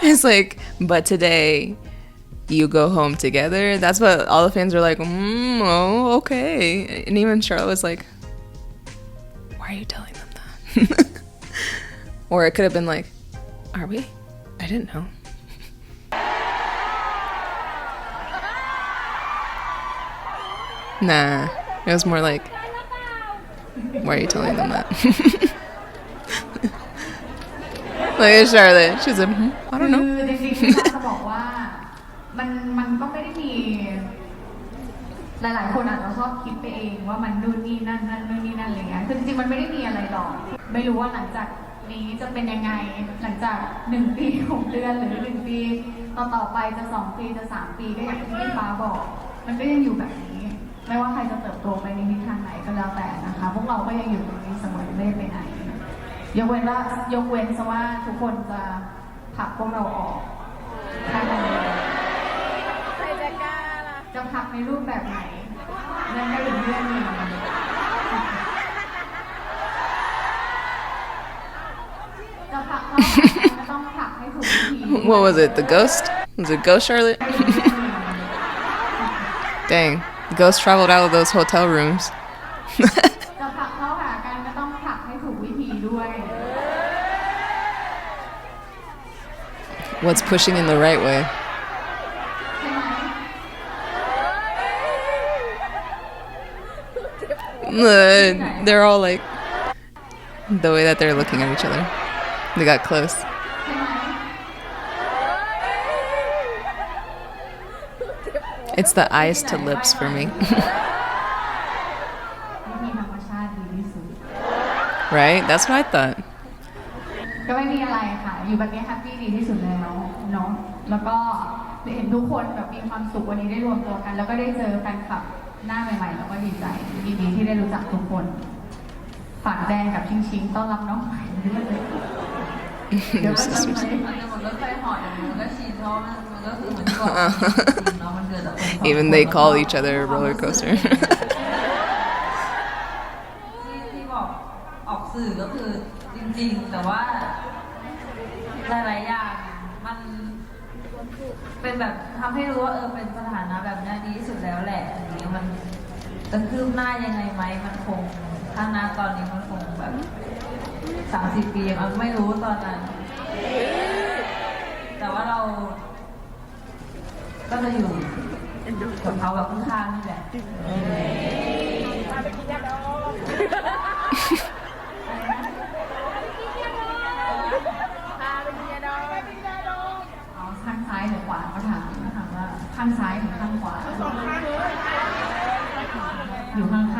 It's like, but today you go home together. That's what all the fans were like, oh, okay. And even Charlotte was like, why are you telling them that? Or it could have been like, are we? I didn't know. Nah, it was more like, why are you telling them that? Like Charlotte, she's like, I don't know. คือจริงๆจะบอกว่ามันก็ไม่ได้มีหลายๆคนอาจจะชอบคิดไปเองว่ามันนู่นนี่นั่นนู่นนี่นั่นอะไรเงี้ยคือจริงๆมันไม่ได้มีอะไรหรอกไม่รู้ว่าหลังจากนี้จะเป็นยังไงหลังจาก1 ปี6 เดือนหรือ1 ปีต่อไปจะ2 ปีจะ3 ปีก็อย่างที่พี่ฟ้าบอกมันก็ยังอยู่แบบนี้ไม่ว่าใครจะเติบโตไปในทิศทางไหนก็แล้วแต่นะคะพวกเราก็ยังอยู่ตรงนี้เสมอไม่ได้ไปไหนยกเว้นซะว่าทุกคนจะ ผลักพวกเราออกแค่นั้นเองจะผลักในรูปแบบไหนนั่นก็เป็นเรื่องหนึ่งจะผลักเขาก็ต้องผลักให้ถูกวิธี What was it? The ghost? Was it Ghost Charlotte? Dang. The ghost traveled out of those hotel rooms. จะผลักเข้าหากันก็ต้องผลักให้ถูกวิธีด้วย What's pushing in the right way? ใช่ไหม They're all like the way that they're looking at each other. They got close. ใช่ไหม It's the eyes to lips for me. วิธีธรรมชาติดีที่สุด Right? That's what I thought. ก็ไม่มีอะไรค่ะ อยู่แบบนี้แฮปปี้ดีที่สุดแล้วเนาะแล้วก็เห็นทุกคนแบบมีความสุขวันนี้ได้รวมตัวกัน แล้วก็ได้เจอแฟนคลับหน้าใหม่ๆแล้วก็ดีใจยินดีที่ได้รู้จักทุกคนฝากแดงกับชิงๆต้อนรับน้องใหม่ด้วยเลยเดี๋ยวก็จะไปมันก็เคยหอดอย่างนี้มันก็ชินเพราะมันก็คือเหมือนก่อนเนาะมันเกิดจากคน Even they call each other a roller coaster. ที่บอกออกสื่อก็คือจริงๆแต่ว่าหลายๆอย่างมันเป็นแบบทำให้รู้ว่าเป็นสถานะแบบนี้ดีที่สุดแล้วแหละอันนี้มันจะคืบหน้ายังไงไหมมันคงถ้านะตอนนี้มันคงแบบ30 ปีมันไม่รู้ตอนนั้น แต่ว่าเราก็จะอยู่กับเขาแบบข้างๆนี่แหละ เอาข้างซ้ายหรือขวาก็ถามว่าข้างซ้ายหรือข้างขวาอยู่ข้างๆ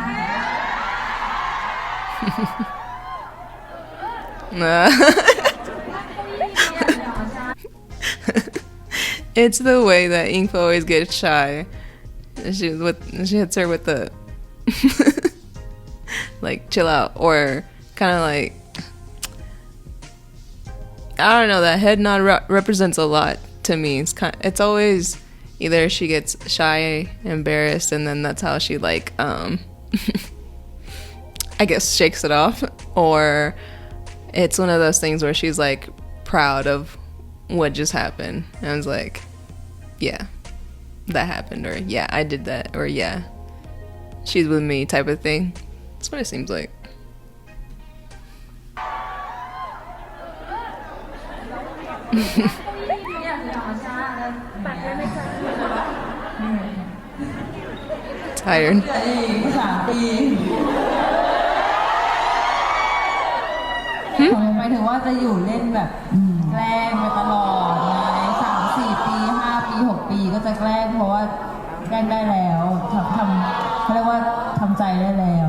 It's the way that Inkfa always gets shy. She hits her with the like chill out, or kind of like, I don't know, that head nod represents a lot to me. It's always either she gets shy, embarrassed, and then that's how she like I guess shakes it off, or it's one of those things where she's like proud of what just happened. And I was like, yeah, that happened, or yeah, I did that, or yeah, she's with me type of thing. That's what it seems like. Tired. หมายถึงว่าจะอยู่เล่นแบบแกล้งไปตลอดไง3-4 ปี 5 ปี 6 ปีก็จะแกล้งเพราะว่าแกล้งได้แล้วเขาเรียกว่าทำใจได้แล้ว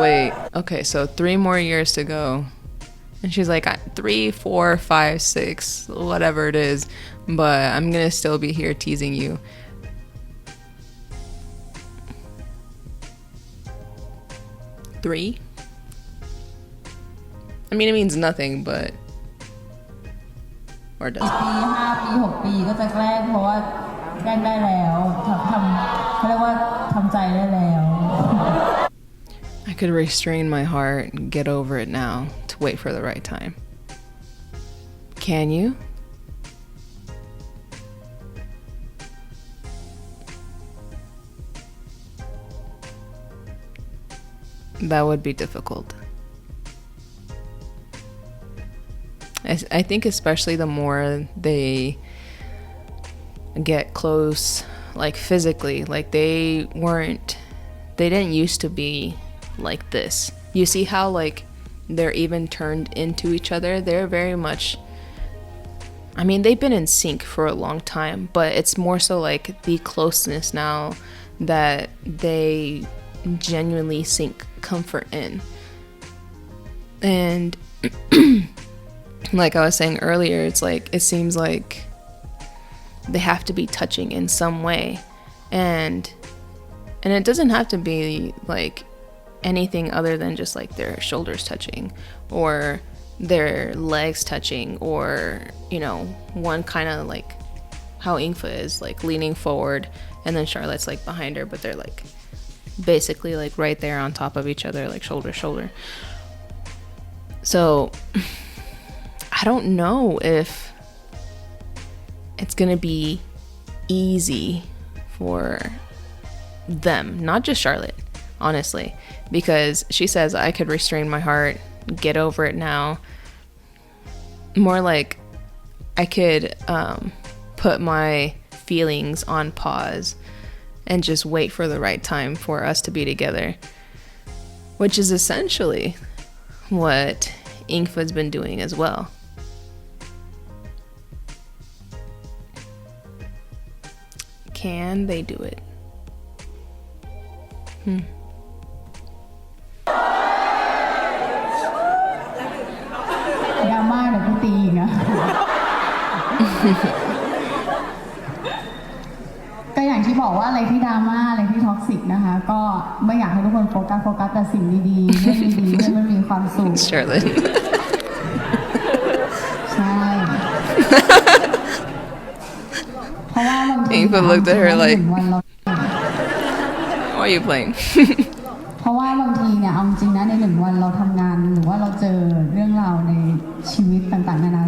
Wait, okay, so 3 more years to go. And she's like, 3, 4, 5, 6, whatever it is, but I'm gonna still be here teasing you. Three? I mean, it means nothing, but... Or does it? ปี 5 ปี 6 ปีก็จะแกล้งเพราะว่าแกล้งได้แล้วเขาเรียกว่าทำใจได้แล้ว I could restrain my heart and get over it now to wait for the right time. Can you? That would be difficult. I think especially the more they get close, like physically, like they didn't used to be like this. You see how like they're even turned into each other? They're very much, I mean, they've been in sync for a long time, but it's more so like the closeness now that they genuinely seek comfort in. And like I was saying earlier, it's like it seems like they have to be touching in some way, and it doesn't have to be like anything other than just like their shoulders touching, or their legs touching, or, you know, one kind of like how Ingfa is, like leaning forward, and then Charlotte's like behind her, but they're like basically like right there on top of each other, like shoulder to shoulder. So I don't know if it's gonna be easy for them, not just Charlotte, honestly, because she says, I could restrain my heart, get over it now. More like I could put my feelings on pause and just wait for the right time for us to be together, which is essentially what Ingfa's been doing as well. Can they do it? ดราม่าเดี๋ยวกูตีอีกนะ ก็อย่างที่บอกว่าอะไรที่ดราม่าอะไรที่ท็อกซิกนะคะ ก็ไม่อยากให้ทุกคนโฟกัสแต่สิ่งดีๆเรื่องดีๆให้มันมีความสุข Charlotte. ใช่ เพราะว่าบางที Ingfa looked at her like, วันเรา why are you playing? เพราะว่าบางทีเนี่ยเอาจริงนะใน1 วันเราทำงานหรือว่าเราเจอเรื่องราวในชีวิตต่างๆนานา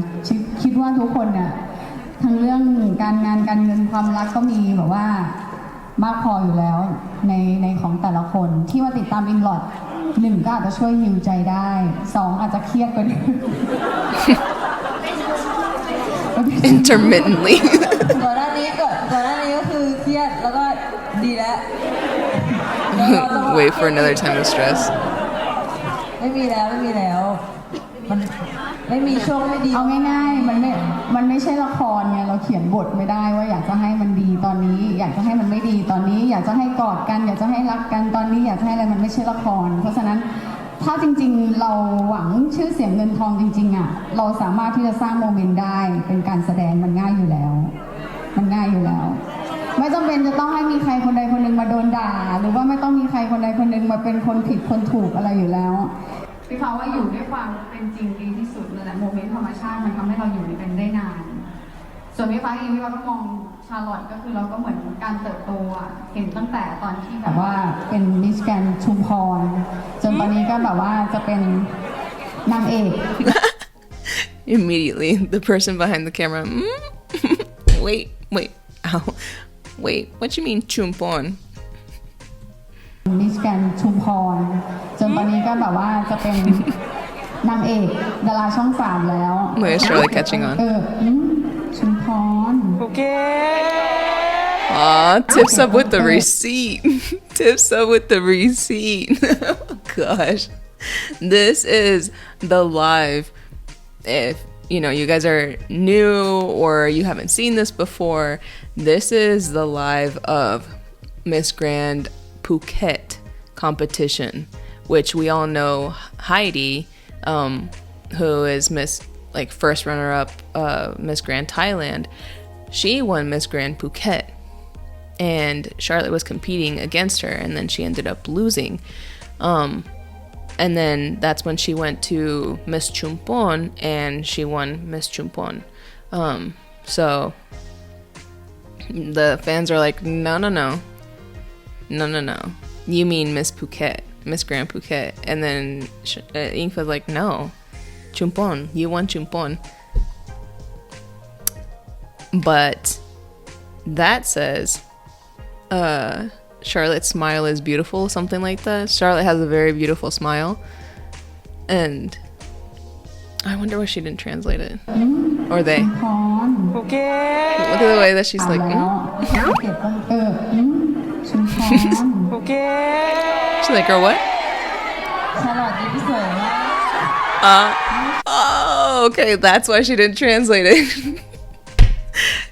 คิดว่าทุกคนเนี่ยทั้งเรื่องการงานการเงินความรักก็มีแบบว่ามากพออยู่แล้วในของแต่ละคนที่มาติดตามEnglot 1 ก็อาจจะช่วยฮิวใจได้ 2 อาจจะเครียดกว่านี้ Intermittently. ก่อนหน้านี้ก็คือเครียดแล้วก็ดีแล้ว Wait for another time of stress. ไม่มีแล้วมันไม่มีช่วงไม่ดี เอาง่ายๆมันไม่ใช่ละครไงเราเขียนบทไม่ได้ว่าอยากจะให้มันดีตอนนี้อยากจะให้มันไม่ดีตอนนี้อยากจะให้กอดกันอยากจะให้รักกันตอนนี้อยากให้อะไรมันไม่ใช่ละครเพราะฉะนั้นถ้าจริงๆเราหวังชื่อเสียงเงินทองจริงๆอ่ะเราสามารถที่จะสร้างโมเมนต์ได้เป็นการแสดงมันง่ายอยู่แล้วไม่จำเป็นจะต้องให้มีใครคนใดคนหนึ่งมาโดนด่าหรือว่าไม่ต้องมีใครคนใดคนหนึ่งมาเป็นคนผิดคนถูกอะไรอยู่แล้วพี่เขาว่าอยู่ด้วยความเป็นจริงดีที่สุดเลยแหละโมเมนต์ธรรมชาติมันทำให้เราอยู่ด้วยกันได้นานส่วนพี่ฟ้าเองพี่ฟ้าก็มองชาร์ลอตก็คือเราก็เหมือนการเติบโตอ่ะเห็นตั้งแต่ตอนที่แบบว่าเป็นมิสแกรนด์ชุมพรจนตอนนี้ก็แบบว่าจะเป็นนางเอก Immediately, the person behind the camera. Wait. Ow. Wait. What you mean, chumpon? มิสแกรนด์ชุมพรจนตอนนี้ก็แบบว่าจะเป็นนางเอกดาราช่อง 3แล้ว Wait, is Charlotte catching on? ชุมพร Aw, Tiff's up with the receipt. Tiff's up with the receipt. Oh, gosh. This is the live. If, you know, you guys are new or you haven't seen this before, this is the live of Miss Grand Phuket competition, which we all know Heidi, who is first runner-up Miss Grand Thailand. She won Miss Grand Phuket, and Charlotte was competing against her, and then she ended up losing. And then that's when she went to Miss Chumpon, and she won Miss Chumpon. So the fans are like, no. You mean Miss Phuket, Miss Grand Phuket. And then Ingfa's like, no, Chumpon, you won Chumpon. But that says, Charlotte's smile is beautiful, something like that. Charlotte has a very beautiful smile. And I wonder why she didn't translate it. Or they. Look at the way that she's like, She's like, girl, what? ชาลอตยิ้มสวยมาก Oh, okay, that's why she didn't translate it.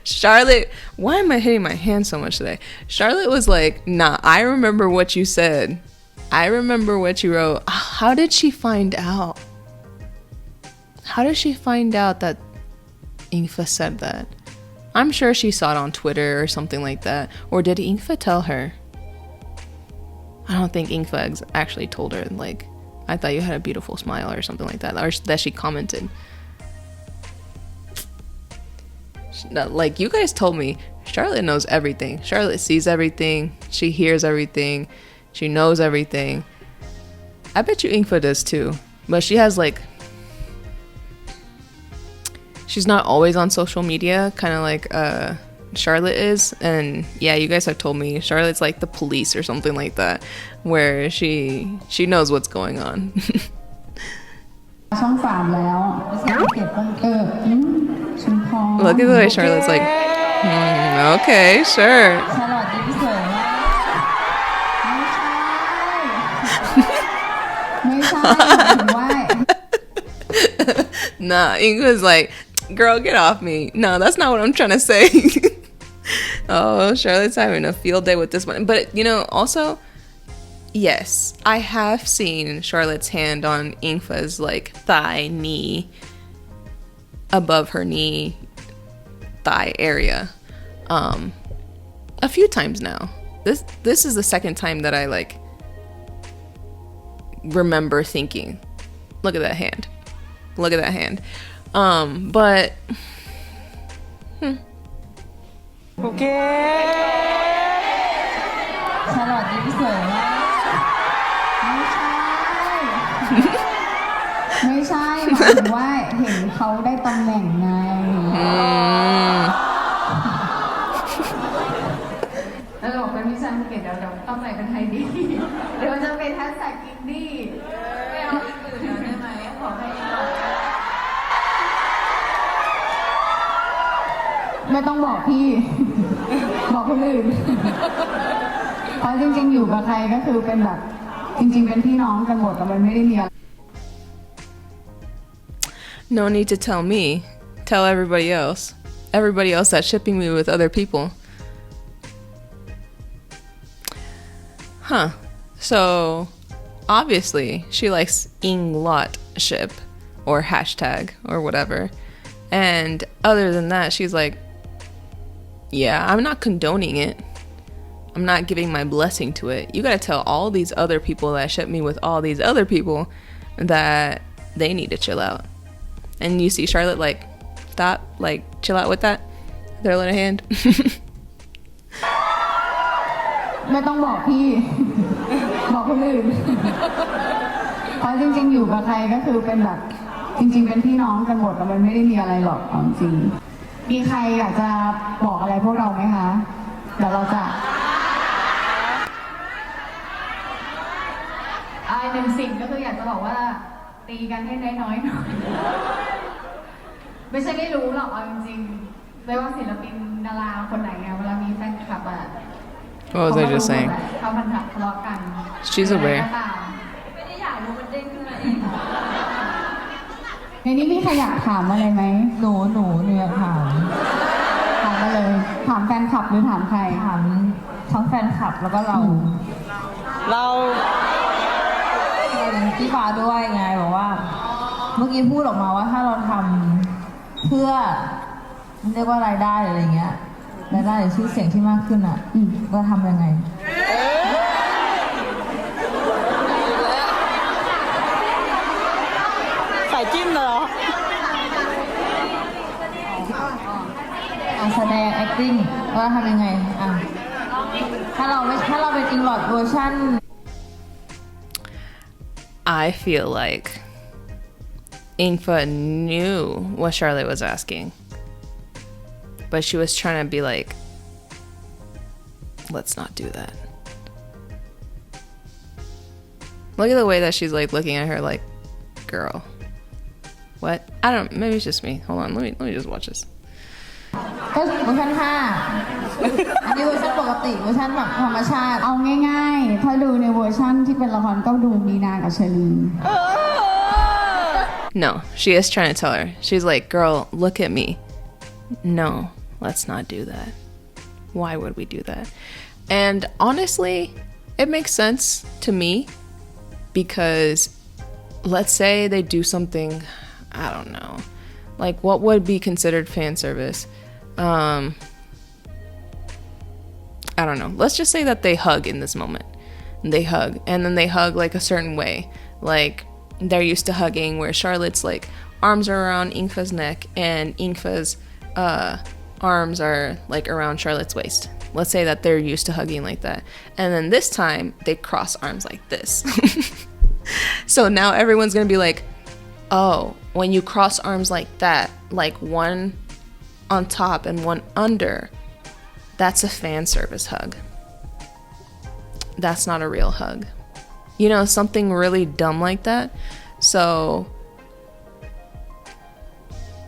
Charlotte, why am I hitting my hand so much today? Charlotte was like, nah, I remember what you said. I remember what you wrote. How did she find out? How did she find out that Ingfa said that? I'm sure she saw it on Twitter or something like that. Or did Ingfa tell her? I don't think Ingfa actually told her, like, I thought you had a beautiful smile or something like that, or that she commented. Like, you guys told me Charlotte knows everything. Charlotte sees everything. She hears everything. She knows everything. I bet you Ingfa does too. But she has like... She's not always on social media, kind of like Charlotte is. And yeah, you guys have told me Charlotte's like the police or something like that, where she knows what's going on. ช่อง3แล้วเก็บชุมพร Look at the way Charlotte's like, okay, sure. ชาลอตยิ้มสวยมากไม่ใช่ถึงว่า Nah, Ingla's like, girl, get off me. No, that's not what I'm trying to say. Oh, Charlotte's having a field day with this one. But, you know, also, yes, I have seen Charlotte's hand on Ingfa's, like, thigh, knee, above her knee, thigh area, a few times now. This is the second time that I, like, remember thinking, look at that hand. Look at that hand. But Okay. ชาลอตยิ้มสวยมากไม่ใช่หมายถึงว่าเห็นเขาได้ตำแหน่งไงแล้วบอกเป็นวิชาอังกฤษเดี๋ยวต้องใส่เป็นไทยดีเดี๋ยวจะเป็นแฮชแท็กอินดี้ไม่เอาอีกอื่นแล้วได้ไหมขอให้ไม่ต้องบอกพี่ บอกคนอื่น เพราะจริงๆอยู่กับใครก็คือเป็นแบบจริงๆเป็นพี่น้องกันหมดแต่มันไม่ได้มีอะไร no need to tell me. Tell everybody else. Everybody else that's shipping me with other people. Huh. So, obviously, she likes Englot ship or hashtag or whatever. And other than that, she's like, yeah, I'm not condoning it. I'm not giving my blessing to it. You gotta tell all these other people that ship me with all these other people that they need to chill out. And you see Charlotte like, stop, like, chill out with that. Their little hand. ไม่ต้องบอกพี่ บอกคนอื่น เพราะจริงๆอยู่กับใครก็คือเป็นแบบจริงๆเป็นพี่น้องกันหมดแต่มันไม่ได้มีอะไรหรอกจริงมีใครอยากจะบอกอะไรพวกเราไหมคะเดี๋ยวเราจะหนึ่งสิ่งก็คืออยากจะบอกว่าตีกันให้น้อยๆหน่อยไม่ใช่ไม่รู้หรอกเอาจริงๆไม่ว่าศิลปินดาราคนไหนเวลามีแฟนคลับอะ What was I just saying? เขาพันธะทะเลาะกัน She's aware. ไม่ได้อยากรู้มันเด้งขึ้นมาเอง ในนี้มีใครอยากถามอะไรไหมหนูอยากถามมาเลยถามแฟนคลับหรือถามใครถามทั้งแฟนคลับแล้วก็เราพี่ฟ้าด้วยไงบอกว่าเมื่อกี้พูดออกมาว่าถ้าเราทำเพื่อเรียกว่ารายได้อะไรเงี้ยรายได้หรือชื่อเสียงที่มากขึ้นอ่ะก็ทำยังไงสายจิ้มเหรอ แสดง acting ว่าทำยังไงอ่ะถ้าเราเป็นอิงลอดเวอร์ชัน I feel like Ingfa knew what Charlotte was asking, but she was trying to be like, let's not do that. Look at the way that she's like looking at her like, girl, what? I don't, maybe it's just me. Hold on, let me just watch this. ก็เวอร์ชัน5อันนี้เวอร์ชันปกติเวอร์ชันแบบธรรมชาติเอาง่ายๆถ้าดูในเวอร์ชันที่เป็นละครก็ดูมีนากับเชลี No, she is trying to tell her. She's like, girl, look at me. No, let's not do that. Why would we do that? And honestly, it makes sense to me because let's say they do something, I don't know, like what would be considered fan service? I don't know. Let's just say that they hug in this moment. They hug, and then they hug like a certain way. like they're used to hugging, where Charlotte's like arms are around Ingfa's neck and Ingfa's arms are like around Charlotte's waist. Let's say that they're used to hugging like that, and then this time they cross arms like this. So now everyone's gonna be like, oh, when you cross arms like that, like one on top and one under, that's a fan service hug. That's not a real hug. You know, something really dumb like that. So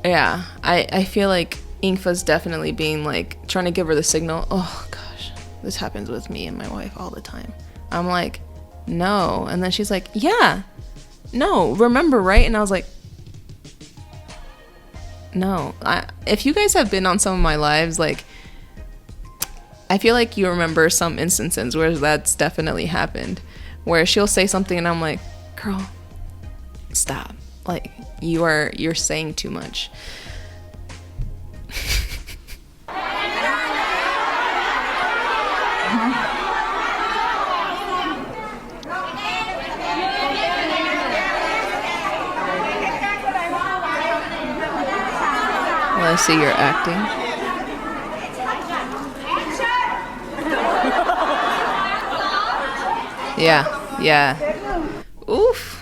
yeah, I feel like Ingfa's definitely being like trying to give her the signal. Oh gosh, this happens with me and my wife all the time. I'm like, no, and then she's like, yeah, no, remember, right? And I was like, no. If you guys have been on some of my lives, like, I feel like you remember some instances where that's definitely happened, where she'll say something and I'm like, girl, stop, like you're saying too much. Well, I see you're acting. Yeah. Oof.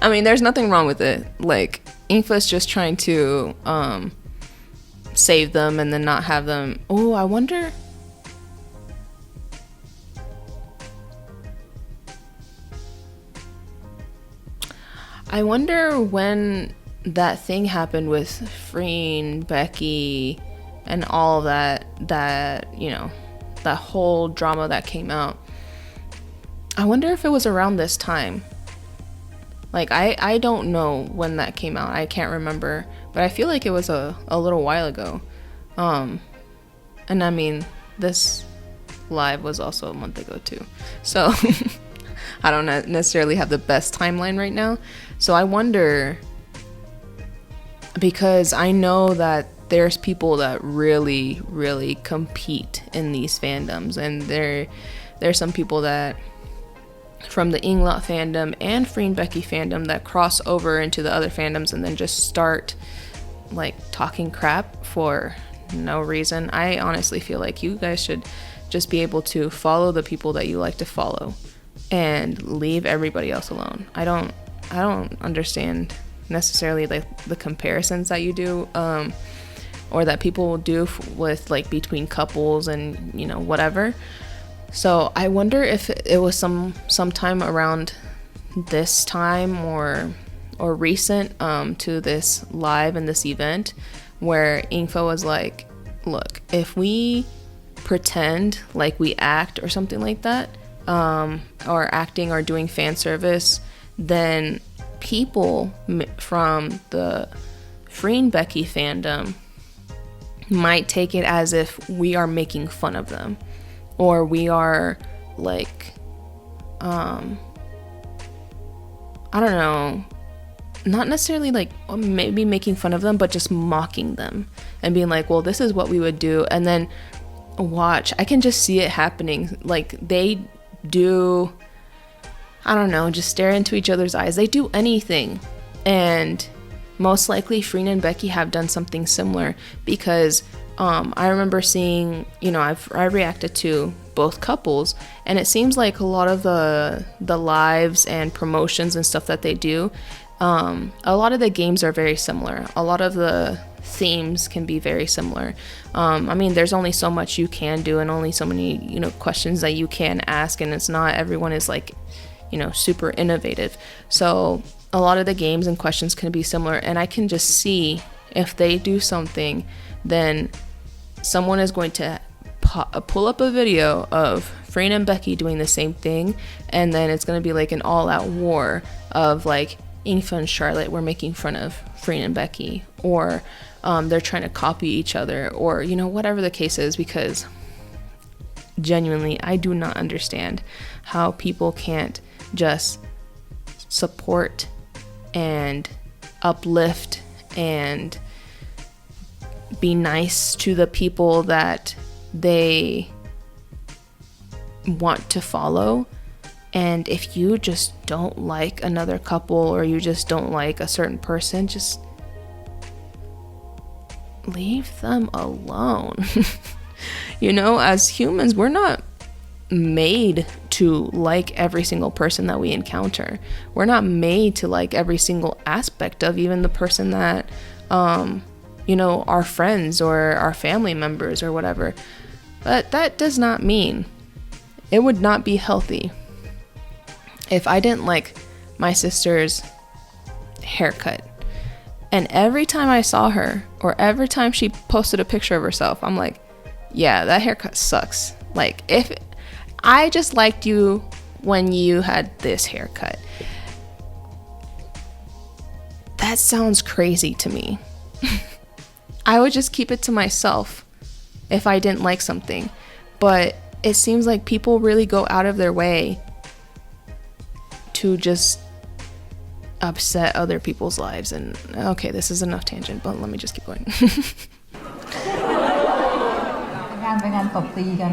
I mean, there's nothing wrong with it. Like, Ingfa's just trying to save them and then not have them. Oh, I wonder. I wonder when that thing happened with Freen, Becky, and all that, you know, that whole drama that came out. I wonder if it was around this time. Like, I don't know when that came out. I can't remember. But I feel like it was a little while ago. And I mean, this live was also a month ago too. So I don't necessarily have the best timeline right now. So I wonder, because I know that there's people that really, really compete in these fandoms. And there's some people that from the Englot fandom and Freen Becky fandom that cross over into the other fandoms and then just start like talking crap for no reason. I honestly feel like you guys should just be able to follow the people that you like to follow and leave everybody else alone. I don't understand necessarily like the comparisons that you do or that people will do with like between couples and, you know, whatever. So I wonder if it was sometime around this time or recent to this live and this event where Ingfa was like, look, if we pretend like we act or something like that, or acting or doing fan service, then people from the Freen Becky fandom might take it as if we are making fun of them. Or we are like, I don't know, not necessarily like maybe making fun of them, but just mocking them and being like, well, this is what we would do. And then watch, I can just see it happening. Like they do, I don't know, just stare into each other's eyes. They do anything. And most likely Freen and Becky have done something similar because I remember seeing, you know, I reacted to both couples, and it seems like a lot of the lives and promotions and stuff that they do, a lot of the games are very similar. A lot of the themes can be very similar. I mean, there's only so much you can do and only so many, you know, questions that you can ask, and it's not everyone is like, you know, super innovative. So a lot of the games and questions can be similar, and I can just see if they do something, then someone is going to pull up a video of Freen and Becky doing the same thing, and then it's going to be like an all-out war of like Ingfa and Charlotte were making fun of Freen and Becky, or they're trying to copy each other, or, you know, whatever the case is, because genuinely I do not understand how people can't just support and uplift and be nice to the people that they want to follow And if you just don't like another couple or you just don't like a certain person, just leave them alone. You know, as humans, we're not made to like every single person that we encounter. We're not made to like every single aspect of even the person that, you know, our friends or our family members or whatever. But that does not mean it would not be healthy if I didn't like my sister's haircut. And every time I saw her or every time she posted a picture of herself, I'm like, yeah, that haircut sucks. Like, if I just liked you when you had this haircut. That sounds crazy to me. I would just keep it to myself if I didn't like something. But it seems like people really go out of their way to just upset other people's lives. And okay, this is enough tangent, but let me just keep going. เป็นการตบตีกัน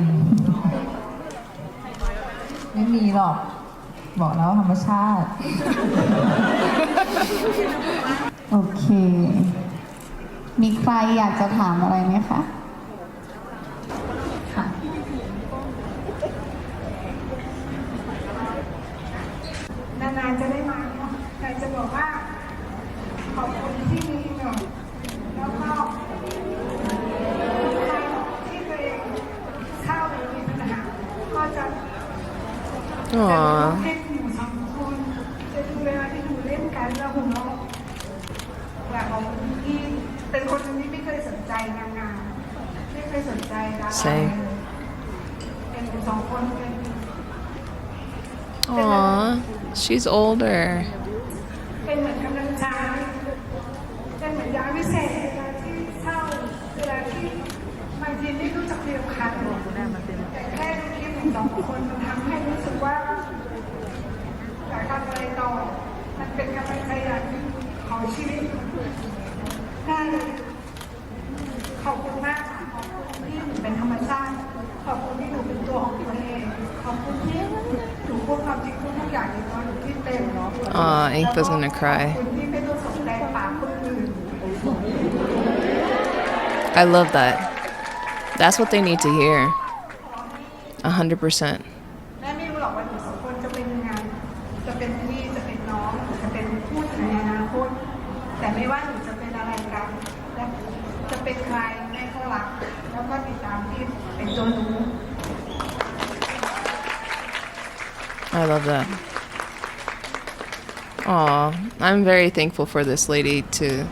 ไม่มีหรอกบอกแล้วธรรมชาติ โอเคมีใครอยากจะถามอะไรไหมคะค่ะ นานๆจะได้มาเนาะแต่จะบอกว่าขอบคุณที่มีหน่อยแล้วก็ใครที่ตัวเองเข้าหรือมีปัญหาก็จะเล่นอยู่สองคนจะดูเวลาที่หนูเล่นกันแล้วผมเราอยากขอบคุณที่เป็นคนที่ไม่เคยสนใจงานไม่เคยสนใจดาราเป็นอยู่สองคนเป็น Aww, she's older. เป็นเหมือนกำลังใจเป็นเหมือนยาวิเศษเวลาที่เศร้าเวลาที่บางทีไม่รู้จักเรียกใครแต่แค่ดูคลิปของสองคนมันทำให้รู้สึกว่าอยากทำอะไรต่อมันเป็นกำลังใจอย่างหนึ่งของชีวิตได้เลยขอบคุณมากค่ะขอบคุณที่หนูเป็นธรรมชาติขอบคุณที่หนูเป็นตัวของตัวเองขอบคุณที่หนูพูดความจริงทุกอย่างในตัวหนูที่เป็นเนาะ Ankta's gonna cry. I love that. That's what they need to hear. 100%. แม่ไม่รู้หรอกว่าหนูสองคนจะเป็นยังไงจะเป็นพี่จะเป็นน้องจะเป็นผู้ในอนาคตแต่ไม่ว่าหนูจะเป็นอะไรกันและจะเป็นใครแม่ก็รักแล้วก็ติดตามที่เป็นตัวหนู I love that. Aw, I'm very thankful for this lady too,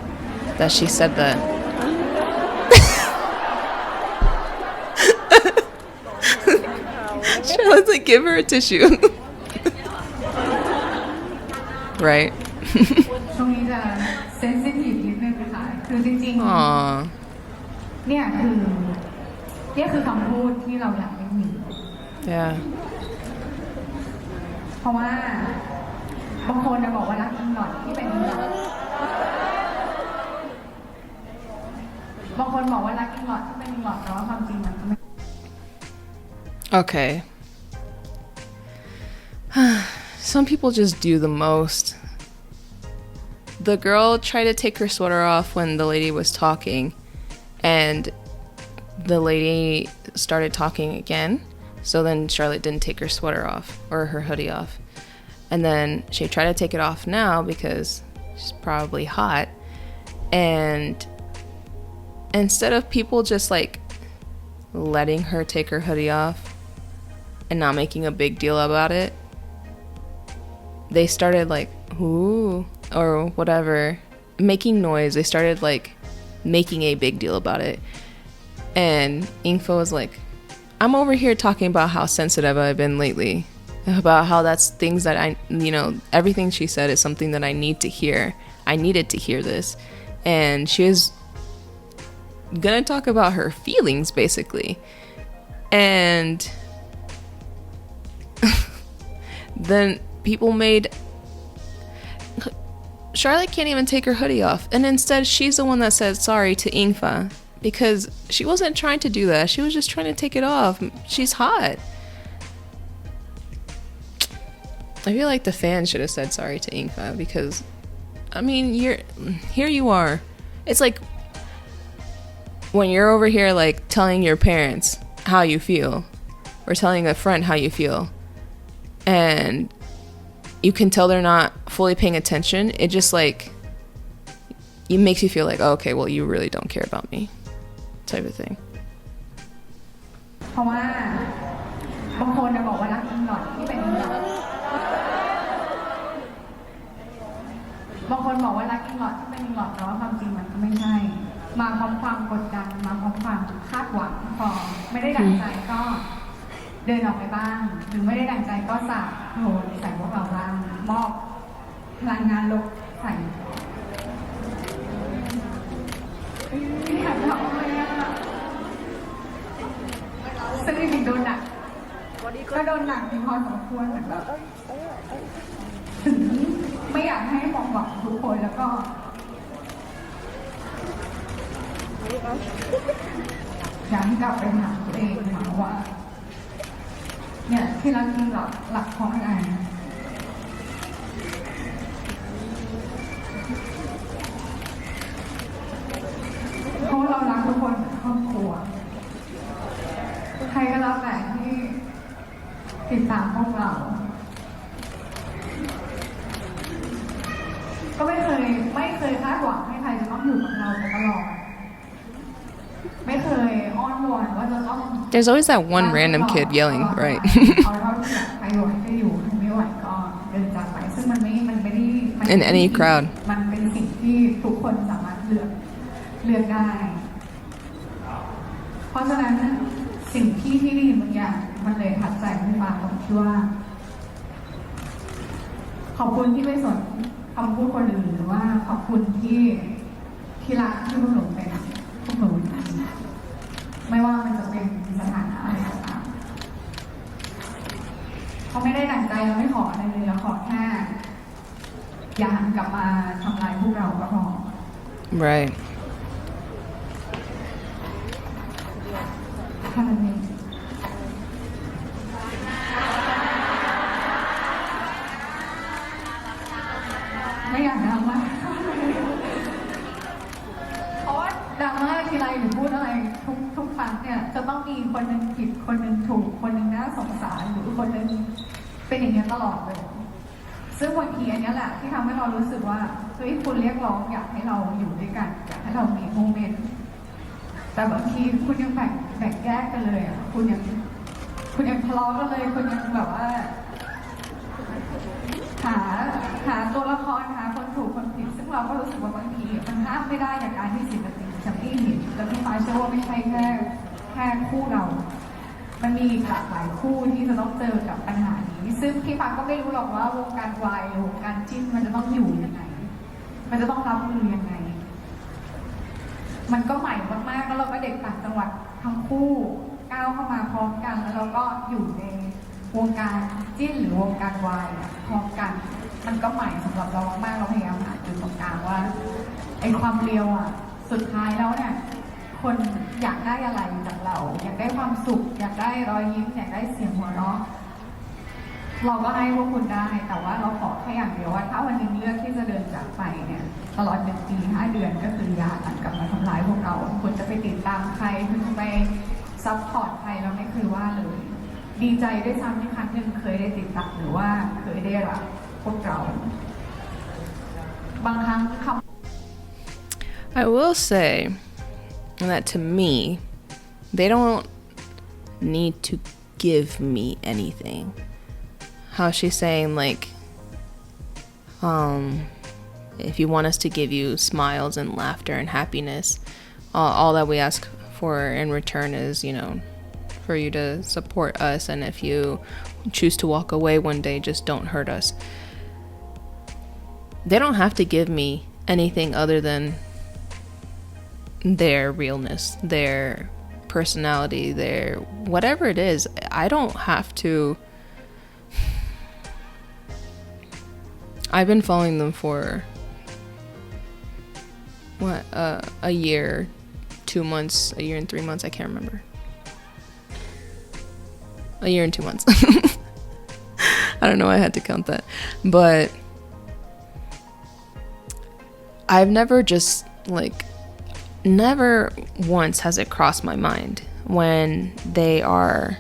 that she said that. Charlotte's like, give her a tissue. Right? ช่วงนี้จะเซนซิทีฟนิดนึงนะคะคือจริง Aw. ๆเนี่ยคือคำพูดที่เราอยากได้ยิน Yeah. เพราะว่าบางคนบอกว่ารักอิงหลอดที่เป็นอิงหลอดบางคนบอกว่ารักอิงหลอดที่เป็นอิงหลอดแต่ว่าความจริงมันก็ไม่ Okay. Some people just do the most. The girl tried to take her sweater off when the lady was talking, and the lady started talking again. So then Charlotte didn't take her sweater off or her hoodie off. And then she tried to take it off now because she's probably hot. And instead of people just like letting her take her hoodie off and not making a big deal about it, they started like, ooh, or whatever, making noise. They started like making a big deal about it. And Info was like, I'm over here talking about how sensitive I've been lately, about how that's things that I, you know, everything she said is something that I need to hear. I needed to hear this. And she was gonna talk about her feelings, basically. And then people made... Charlotte can't even take her hoodie off. And instead, she's the one that said sorry to Ingfa. Because she wasn't trying to do that. She was just trying to take it off. She's hot. I feel like the fans should have said sorry to Englot, because I mean, here you are. It's like when you're over here like telling your parents how you feel, or telling a friend how you feel, and you can tell they're not fully paying attention. It just like, it makes you feel like, oh, okay, well, you really don't care about me, type of thing. เพราะว่าบางคนบอกว่ารักอิงหลอดที่เป็นอิงหลอดบางคนบอกว่ารักอิงหลอดที่เป็นอิงหลอดแต่ว่าความจริงมันก็ไม่ใช่มาพร้อมความกดดันมาพร้อมความคาดหวังพอไม่ได้ดั่งใจก็เดินออกไปบ้างหรือไม่ได้ดั่งใจก็สาดโหนใส่พวกเราบ้างมอบพลังงานลบใส่ที่หันเราเลยอะซึ่งจริงๆโดนหนักก็โดนหนักที่พอสมควรเหมือนแบบถึงไม่อยากให้มองหวังทุกคนแล้วก็อยากให้กลับไปถามตัวเองนะว่าเนี่ยที่รักจริงหลักเพราะอะไรเพราะเรารักทุกคนเป็นครอบครัวใครก็แล้วแต่ที่ติดตามพวกเราก็ไม่เคยคาดหวังให้ใครจะต้องอยู่กับเราไปตลอดไม่เคยอ้อนวอนว่าจะต้อง There's always that one random kid yelling, right? เอาเท่าที่ใครไหวก็อยู่ไม่ไหวก็เดินจากไปซึ่งมันไม่ได้ In any crowd. มันเป็นสิ่งที่ทุกคนสามารถเลือกได้ เพราะฉะนั้นสิ่งที่ได้ยินบางอย่างมันเลยทัดใจขึ้นมาตรงที่ว่าขอบคุณที่ไม่สนคำพูดคนอื่นหรือว่าขอบคุณที่รักที่พวกหนูเป็นพวกหนูไม่ว่ามันจะเป็นสถานะอะไรก็ตามเขาไม่ได้ดั่งใจเราไม่ขออะไรเลยเราขอแค่อย่าหันกลับมาทำลายพวกเราก็พอ Right. แค่นั้นเองไม่อยากดราม่าเพราะว่าดราม่าทีไรหรือพูดอะไรทุกครั้งเนี่ยจะต้องมีคนหนึ่งผิดคนหนึ่งถูกคนหนึ่งน่าสงสารหรือคนหนึ่งเป็นอย่างนี้ตลอดเลยซึ่งบางทีอันนี้แหละที่ทำให้เรารู้สึกว่าเฮ้ยคุณเรียกร้องอยากให้เราอยู่ด้วยกันอยากให้เรามีโมเมนต์แต่บางทีคุณยังแบ่งแยกกันเลยอ่ะคุณยังทะเลาะกันเลยคุณยังแบบว่าหาตัวละครหาคนถูกคนผิดซึ่งเราก็รู้สึกว่าบางทีมันห้ามไม่ได้จากการที่ศิลปินจะไม่เห็นแต่พี่ฟ้าเชื่อว่าไม่ใช่แค่คู่เรามันมีหลากหลายคู่ที่จะต้องเจอกับปัญหานี้ซึ่งพี่ฟ้าก็ไม่รู้หรอกว่าวงการวายหรือวงการจิ้นมันจะต้องอยู่ยังไงมันจะต้องรับมือยังไงมันก็ใหม่มากๆแล้วเราก็เด็กต่างจังหวัดทั้งคู่ก้าวเข้ามาพร้อมกันแล้วเราก็อยู่ในวงการจิ้นหรือวงการวายพร้อมกันมันก็ใหม่สำหรับเรามากเราพยายามหาจุดตรงกลางว่าไอ้ความเรียวอ่ะสุดท้ายแล้วเนี่ยคนอยากได้อะไรจากเราอยากได้ความสุขอยากได้รอยยิ้มอยากได้เสียงหัวเราะเราก็ให้พวกคุณได้แต่ว่าเราขอแค่อย่างเดียวว่าถ้าวันนึงเลือกที่จะเดินจากไปเนี่ยตลอด1 ปี 5 เดือนก็คืออย่าหันกลับมาทำร้ายพวกเราคุณจะไปติดตามใครคุณจะไปซัพพอร์ตใครเราไม่เคยว่าเลยดีใจด้วยซ้ำที่ครั้งหนึ่งเคยได้ติดตามหรือว่าเคยได้รักพวกเราบางครั้งคำ I will say that to me, they don't need to give me anything. How she's saying, like, if you want us to give you smiles and laughter and happiness, all that we ask for in return is, for you to support us, and if you choose to walk away one day, just don't hurt us. They don't have to give me anything other than their realness, their personality, their whatever it is. I don't have to. I've been following them for a year, 2 months, a year and 3 months, I can't remember. A year and 2 months. I don't know why I had to count that. But I've never just, like, never once has it crossed my mind when they are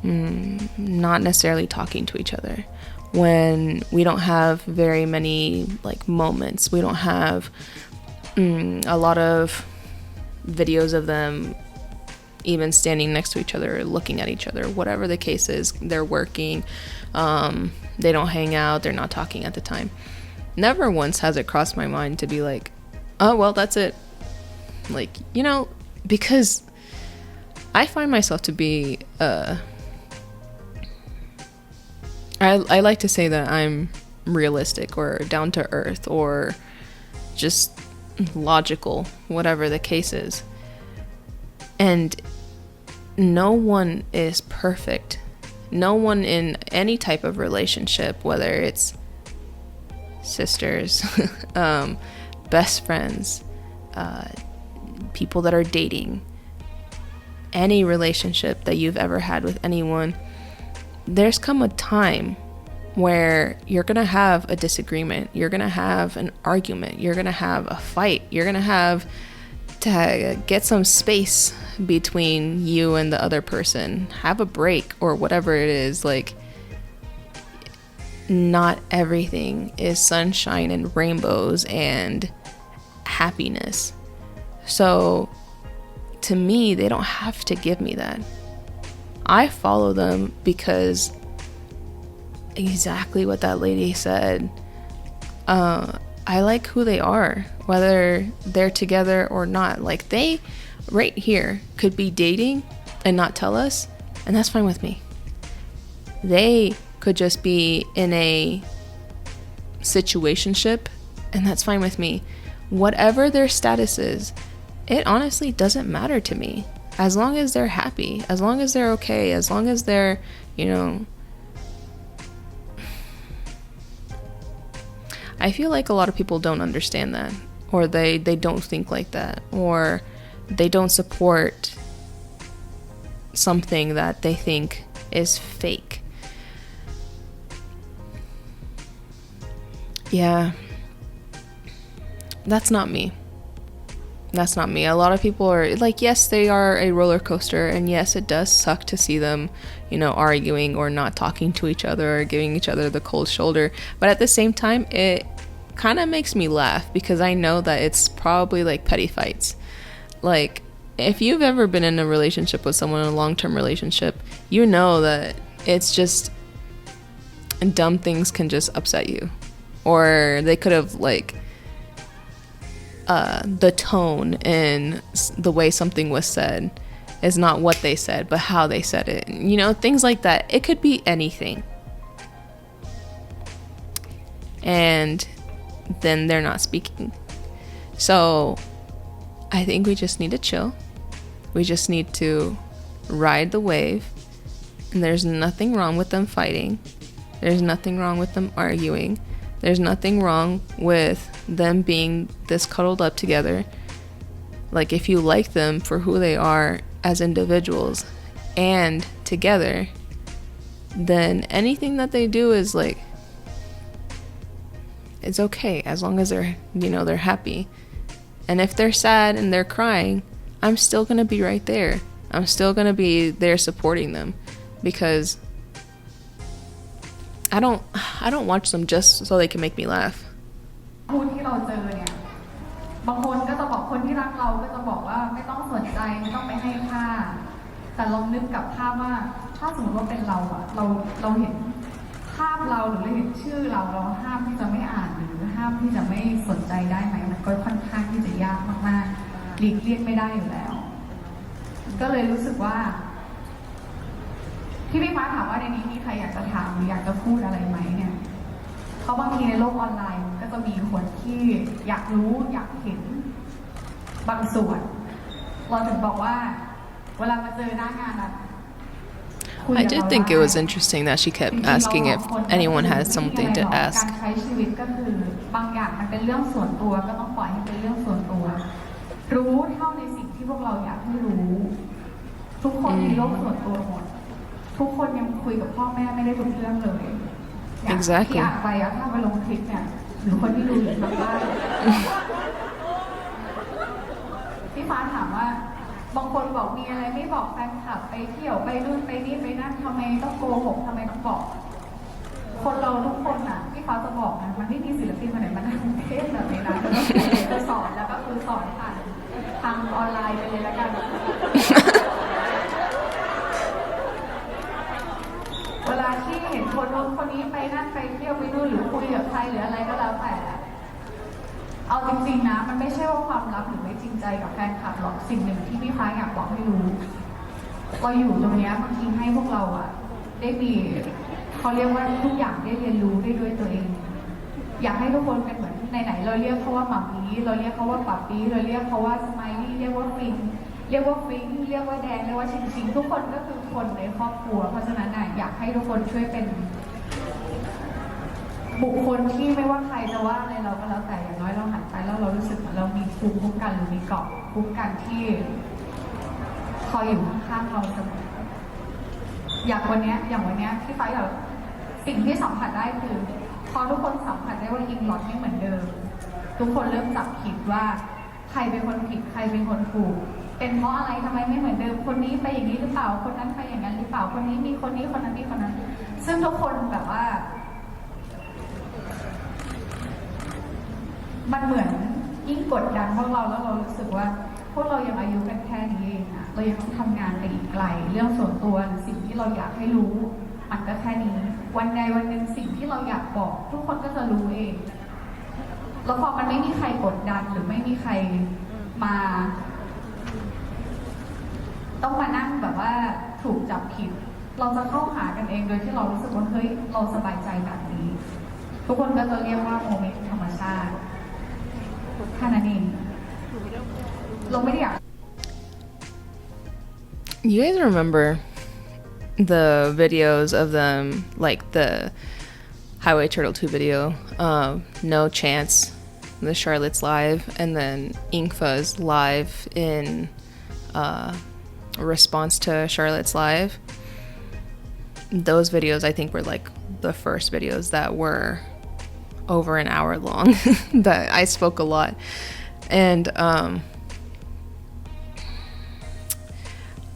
not necessarily talking to each other, when we don't have very many, like, moments. We don't have a lot of videos of them even standing next to each other, looking at each other, whatever the case is. They're working, they don't hang out, they're not talking at the time. Never once has it crossed my mind to be like, oh, well, that's it. Like, you know, because I find myself to be, I like to say that I'm realistic or down to earth or just logical, whatever the case is. And no one is perfect. No one in any type of relationship, whether it's sisters, best friends, people that are dating, any relationship that you've ever had with anyone, there's come a time where you're gonna have a disagreement, you're gonna have an argument, you're gonna have a fight, you're gonna have to get some space between you and the other person, have a break or whatever it is. Like, not everything is sunshine and rainbows and happiness. So to me, they don't have to give me that. I follow them because exactly what that lady said. I like who they are, whether they're together or not. Like, they right here could be dating and not tell us, and that's fine with me. They could just be in a situationship, and that's fine with me. Whatever their status is, it honestly doesn't matter to me. As long as they're happy, as long as they're okay, as long as they're, you know, I feel like a lot of people don't understand that, or they don't think like that, or they don't support something that they think is fake. Yeah, that's not me. That's not me. A lot of people are like, yes, they are a roller coaster, and yes, it does suck to see them, you know, arguing or not talking to each other or giving each other the cold shoulder. But at the same time, it kind of makes me laugh because I know that it's probably like petty fights. Like, if you've ever been in a relationship with someone, in a long-term relationship, you know that it's just dumb things can just upset you, or they could have, like, the tone and the way something was said is not what they said, but how they said it. You know, things like that. It could be anything. And then they're not speaking. So I think we just need to chill. We just need to ride the wave. And there's nothing wrong with them fighting. There's nothing wrong with them arguing. There's nothing wrong with them being this cuddled up together. Like, if you like them for who they are as individuals and together, then anything that they do is like, it's okay as long as they're, you know, they're happy. And if they're sad and they're crying, I'm still gonna be right there. I'm still gonna be there supporting them, because I don't watch them just so they can make me laugh. ผู้ที่เราเจอเนี่ยบางคนก็จะบอกคนที่รักเราก็จะบอกว่าไม่ต้องสนใจไม่ต้องไปให้ค่าแต่ลองนึกกับภาพว่าถ้าสมมติว่าเป็นเราอะเราเห็นภาพเราหรือเราเห็นชื่อเราห้ามที่จะไม่อ่านหรือห้ามที่จะไม่สนใจได้ไหมมันก็ค่อนข้างที่จะยากมากๆหลีกเลี่ยงไม่ได้อยู่แล้วก็เลยรู้สึกว่าที่พี่ฟ้าถามว่าในนี้มีใครอยากจะถามหรืออยากจะพูดอะไรไหมเนี่ยเพราะบางทีในโลกออนไลน์ก็จะมีคนที่อยากรู้อยากเห็นบางส่วนเราถึงบอกว่าเวลามาเจอหน้างานอะ I did think it was interesting that she kept asking if anyone has something to ask. การใช้ชีวิตก็คือบางอย่างมันเป็นเรื่องส่วนตัวก็ต้องปล่อยให้เป็นเรื่องส่วนตัวรู้เท่าในสิ่งที่พวกเราอยากให้รู้ทุกคนมีโลกส่วนตัวหมด ทุกคนยังคุยกับพ่อแม่ไม่ได้ทุกเรื่องเลย Exactly. ที่อ่านไปอะถ้าไปลงคลิปเนี่ยหรือคนที่ดูอยู่ทางบ้านพี่ฟ้าถามว่าบางคนบอกมีอะไรไม่บอกแฟนคลับไปเที่ยวไปนู่นไปนี่ไปนั่นทำไมต้องโกหกทำไมต้องบอก คนเราทุกคนน่ะพี่ฟ้าจะบอกนะมันไม่มีศิลปินคนไหนมานั่งเทศแบบนี้นะจะสอนแล้วก็คือสอนผ่านทางออนไลน์ไปเลยแล้วกัน เวลาที่เห็นคนนู้นคนนี้ไปนั่นไปเที่ยวไปนู่นหรือคุยกับใครหรืออะไรก็แล้วแต่เอาจริงๆนะมันไม่ใช่ว่าความลับหรือไม่จริงใจกับแฟนคลับหรอกสิ่งหนึ่งที่พี่ฟ้าอยากบอกให้รู้เราอยู่ตรงนี้บางทีให้พวกเราอะได้มีเขาเรียกว่าทุกอย่างได้เรียนรู้ได้ด้วยตัวเอง อยากให้ทุกคนเป็นเหมือนไหนๆเราเรียกเขาว่าหมามีเราเรียกเขาว่าป๊าปีเราเรียกเขาว่าสไมลี่เรียกว่าฟิงเรียกว่าฟิงเรียกว่าแดงเรียกว่าชิงทุกคนก็คือคนในครอบครัวเพราะฉะนั้นอยากให้ทุกคนช่วยเป็นบุคคลที่ไม่ว่าใครจะว่าอะไรเราก็แล้วแต่อย่างน้อยเราหันไปแล้วเรารู้สึกเหมือนเรามีภูมิคุ้มกันหรือมีเกราะคุ้มกันที่คอยอยู่ข้างๆเราเสมออย่างวันนี้ที่ฟ้าอยากสิ่งที่สัมผัสได้คือพอทุกคนสัมผัสได้ว่าEnglotไม่เหมือนเดิมทุกคนเริ่มจับผิดว่าใครเป็นคนผิดใครเป็นคนถูกเป็นเพราะอะไรทำไมไม่เหมือนเดิมคนนี้ไปอย่างนี้หรือเปล่าคนนั้นไปอย่างนั้นหรือเปล่าคนนี้มีคนนี้คนนั้นมีคนนั้นซึ่งทุกคนแบบว่ามันเหมือนยิ่งกดดันพวกเราแล้วเรารู้สึกว่าพวกเรายังอายุกันแค่นี้เองอะเรายังต้องทำงานไปอีกไกลเรื่องส่วนตัวหรือสิ่งที่เราอยากให้รู้มันก็แค่นี้วันใดวันหนึ่งสิ่งที่เราอยากบอกทุกคนก็จะรู้เองแล้วพอมันไม่มีใครกดดันหรือไม่มีใครมาต้องมานั่งแบบว่าถูกจับผิดเราจะเข้าหากันเองโดยที่เรารู้สึกว่าเฮ้ยเราสบายใจแบบนี้ทุกคนก็จะเรียกว่าโมเมนต์ธรรมชาติแค่นั้นเองเราไม่ได้อยาก You guys remember the videos of them, like the Highway Turtle 2 video, No Chance, the Charlotte's live, and then Inkfa's live in response to Charlotte's live. Those videos, I think, were like the first videos that were over an hour long that I spoke a lot. And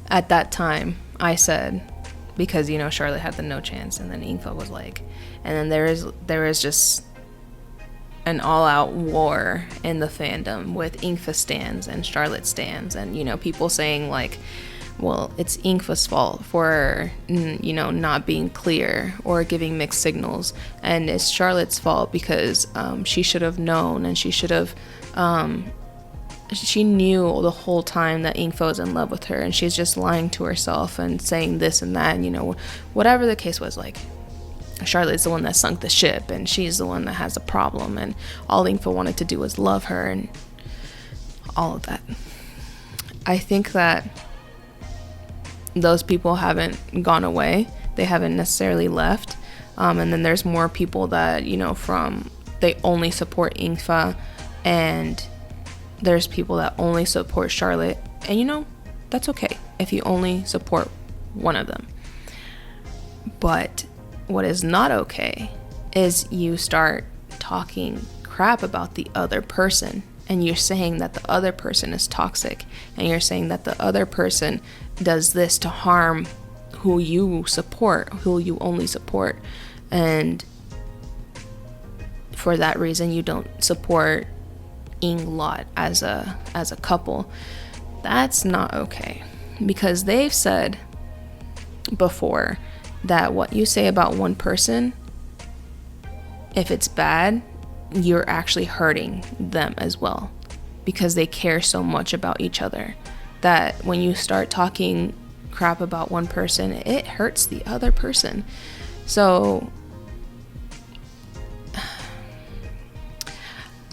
at that time, I said, because, you know, Charlotte had the no chance, and then Inkfa was like, and then there is just an all-out war in the fandom with Inkfa stans and Charlotte stans, and, you know, people saying like, well, it's Inkfa's fault for, you know, not being clear or giving mixed signals, and it's Charlotte's fault because she should have known, and she should have she knew the whole time that Inkfa was in love with her, and she's just lying to herself and saying this and that, and, you know, whatever the case was, like, Charlotte's the one that sunk the ship, and she's the one that has a problem, and all Inkfa wanted to do was love her, and all of that. I think that those people haven't gone away. They haven't necessarily left. And then there's more people that, you know, they only support Inkfa, and there's people that only support Charlotte. And, you know, that's okay if you only support one of them. But what is not okay is you start talking crap about the other person, and you're saying that the other person is toxic, and you're saying that the other person does this to harm who you support, who you only support, and for that reason you don't support Englot as a couple. That's not okay, because they've said before that what you say about one person, if it's bad, you're actually hurting them as well, because they care so much about each other that when you start talking crap about one person, it hurts the other person. So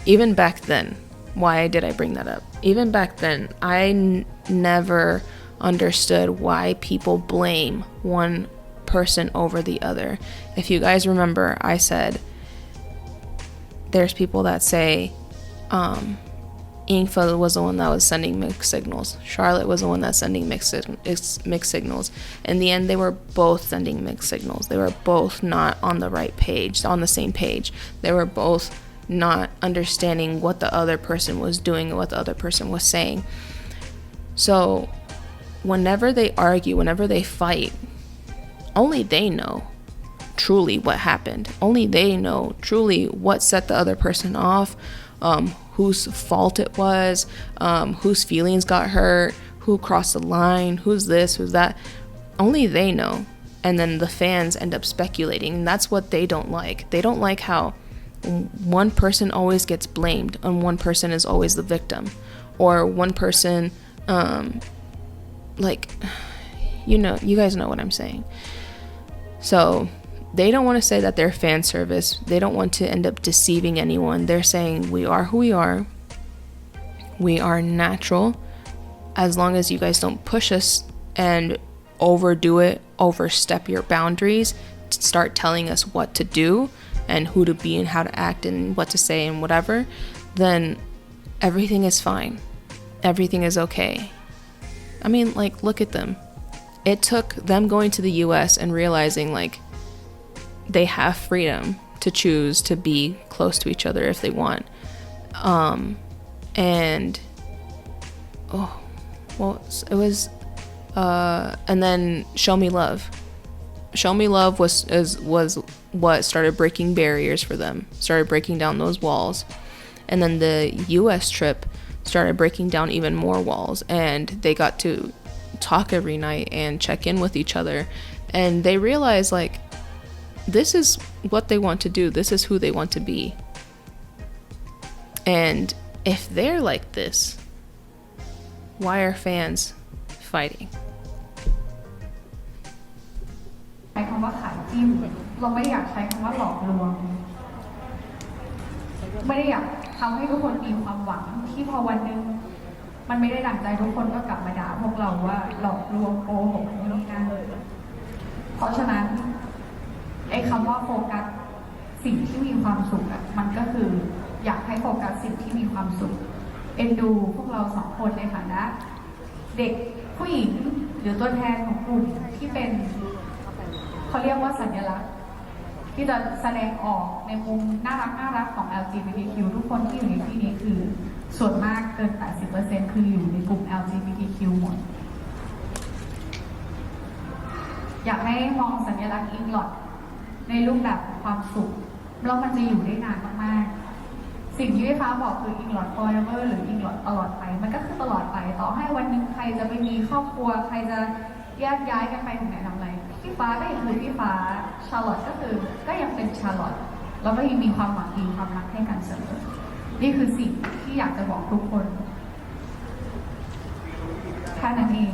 even back then, why did I bring that up? Even back then, I never understood why people blame one person over the other. If you guys remember, I said there's people that say Ingfa was the one that was sending mixed signals. Charlotte was the one that's sending mixed signals. In the end, they were both sending mixed signals. They were both not on the right page, on the same page. They were both not understanding what the other person was doing and what the other person was saying. So whenever they argue, whenever they fight, only they know truly what happened. Only they know truly what set the other person off, whose fault it was, whose feelings got hurt, who crossed the line, who's this, who's that. Only they know. And then the fans end up speculating, and that's what they don't like. They don't like how one person always gets blamed and one person is always the victim, or one person you guys know what I'm saying. So they don't want to say that they're fan service. They don't want to end up deceiving anyone. They're saying we are who we are. We are natural. As long as you guys don't push us and overdo it, overstep your boundaries, start telling us what to do and who to be and how to act and what to say and whatever, then everything is fine. Everything is okay. I mean, like, look at them. It took them going to the US and realizing, like, they have freedom to choose to be close to each other if they want. And then Show Me Love. Show Me Love was what started breaking barriers for them, started breaking down those walls. And then the US trip started breaking down even more walls, and they got to talk every night and check in with each other, and they realized, like, this is what they want to do, this is who they want to be. And if they're like this, why are fans fighting? ใช้คำว่าขายจิ้มเราไม่อยากใช้คำว่าหลอกลวงไม่ได้อยากทำให้ทุกคนมีความหวังที่พอวันนึงมันไม่ได้ดั่งใจทุกคนก็กลับมาด่าพวกเราว่าหลอกลวงโกหกนี่นั่นเพราะฉะนั้นไอ้คำว่าโฟกัสสิ่งที่มีความสุขอะมันก็คืออยากให้โฟกัสสิ่งที่มีความสุขเอ็นดูพวกเราสองคนในฐานะเด็กผู้หญิงหรือตัวแทนของกลุ่มที่เป็นเขาเรียกว่าสัญลักษณ์ที่จะแสดงออกในมุมน่ารักของ LGBTQ ทุกคนที่อยู่ในที่นี้คือส่วนมากเกิน 80% คืออยู่ในกลุ่ม LGBTQ หมดอยากให้มองสัญลักษณ์ Englot ในรูปแบบของความสุขแล้วมันจะอยู่ได้นานมากๆสิ่งที่พี่ฟ้าบอกคือ Englot forever หรือ Englot ตลอดไปมันก็คือตลอดไปต่อให้วันนึงใครจะไปมีครอบครัวใครจะแยกย้ายกันไปถึงไหนทำไรพี่ฟ้าก็ยังคือพี่ฟ้าชาร์ลอตก็ยังเป็นชาร์ลอตแล้วก็ยังมีความหวังดีความรักให้กันเสมอนี่คือสิ่งที่อยากจะบอกทุกคนแค่นั้นเอง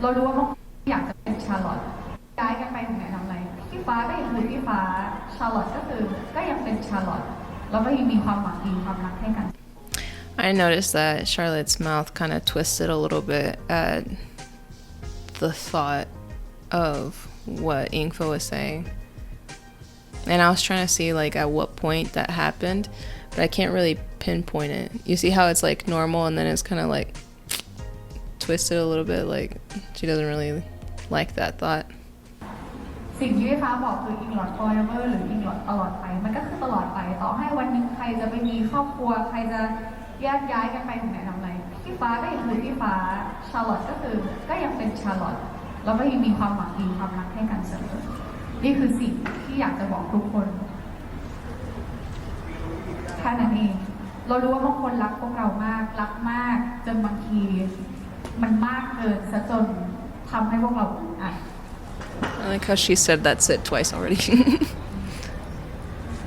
เรารู้ว่าบางคนอยากจะเป็นชาร์ลอตย้ายกันไปถึงไหนทำไรพี่ฟ้าก็ยังคือพี่ฟ้าชาร์ลอตก็ยังเป็นชาร์ลอตแล้วก็ยังมีความหวังดีความรักให้กัน I noticed that Charlotte's mouth kind of twisted a little bit at the thought of what Ingfa was saying, and I was trying to see, like, at what point that happened, but I can't really pinpoint it. You see how it's like normal and then it's kind of like twisted a little bit, like she doesn't really like that thought. สิ่งที่พี่ฟ้าบอกคือ Englot forever หรือ Englot ตลอดไปมันก็คือตลอดไปต่อให้วันนึงใครจะไปมีครอบครัวใครจะแยกย้ายกันไปถึงไหนทำไรพี่ฟ้าก็ยังคือพี่ฟ้าชาร์ลอตก็ยังเป็นชาร์ลอตแล้วก็ยังมีความหวังดีความรักให้กันเสมอนี่คือสิ่งที่อยากจะบอกทุกคนแค่นั้นเองเรารู้ว่าบางคนรักพวกเรามากรักมากจนบางทีมันมากเกินซะจนทำให้พวกเราอัด I like how she said that's it twice already.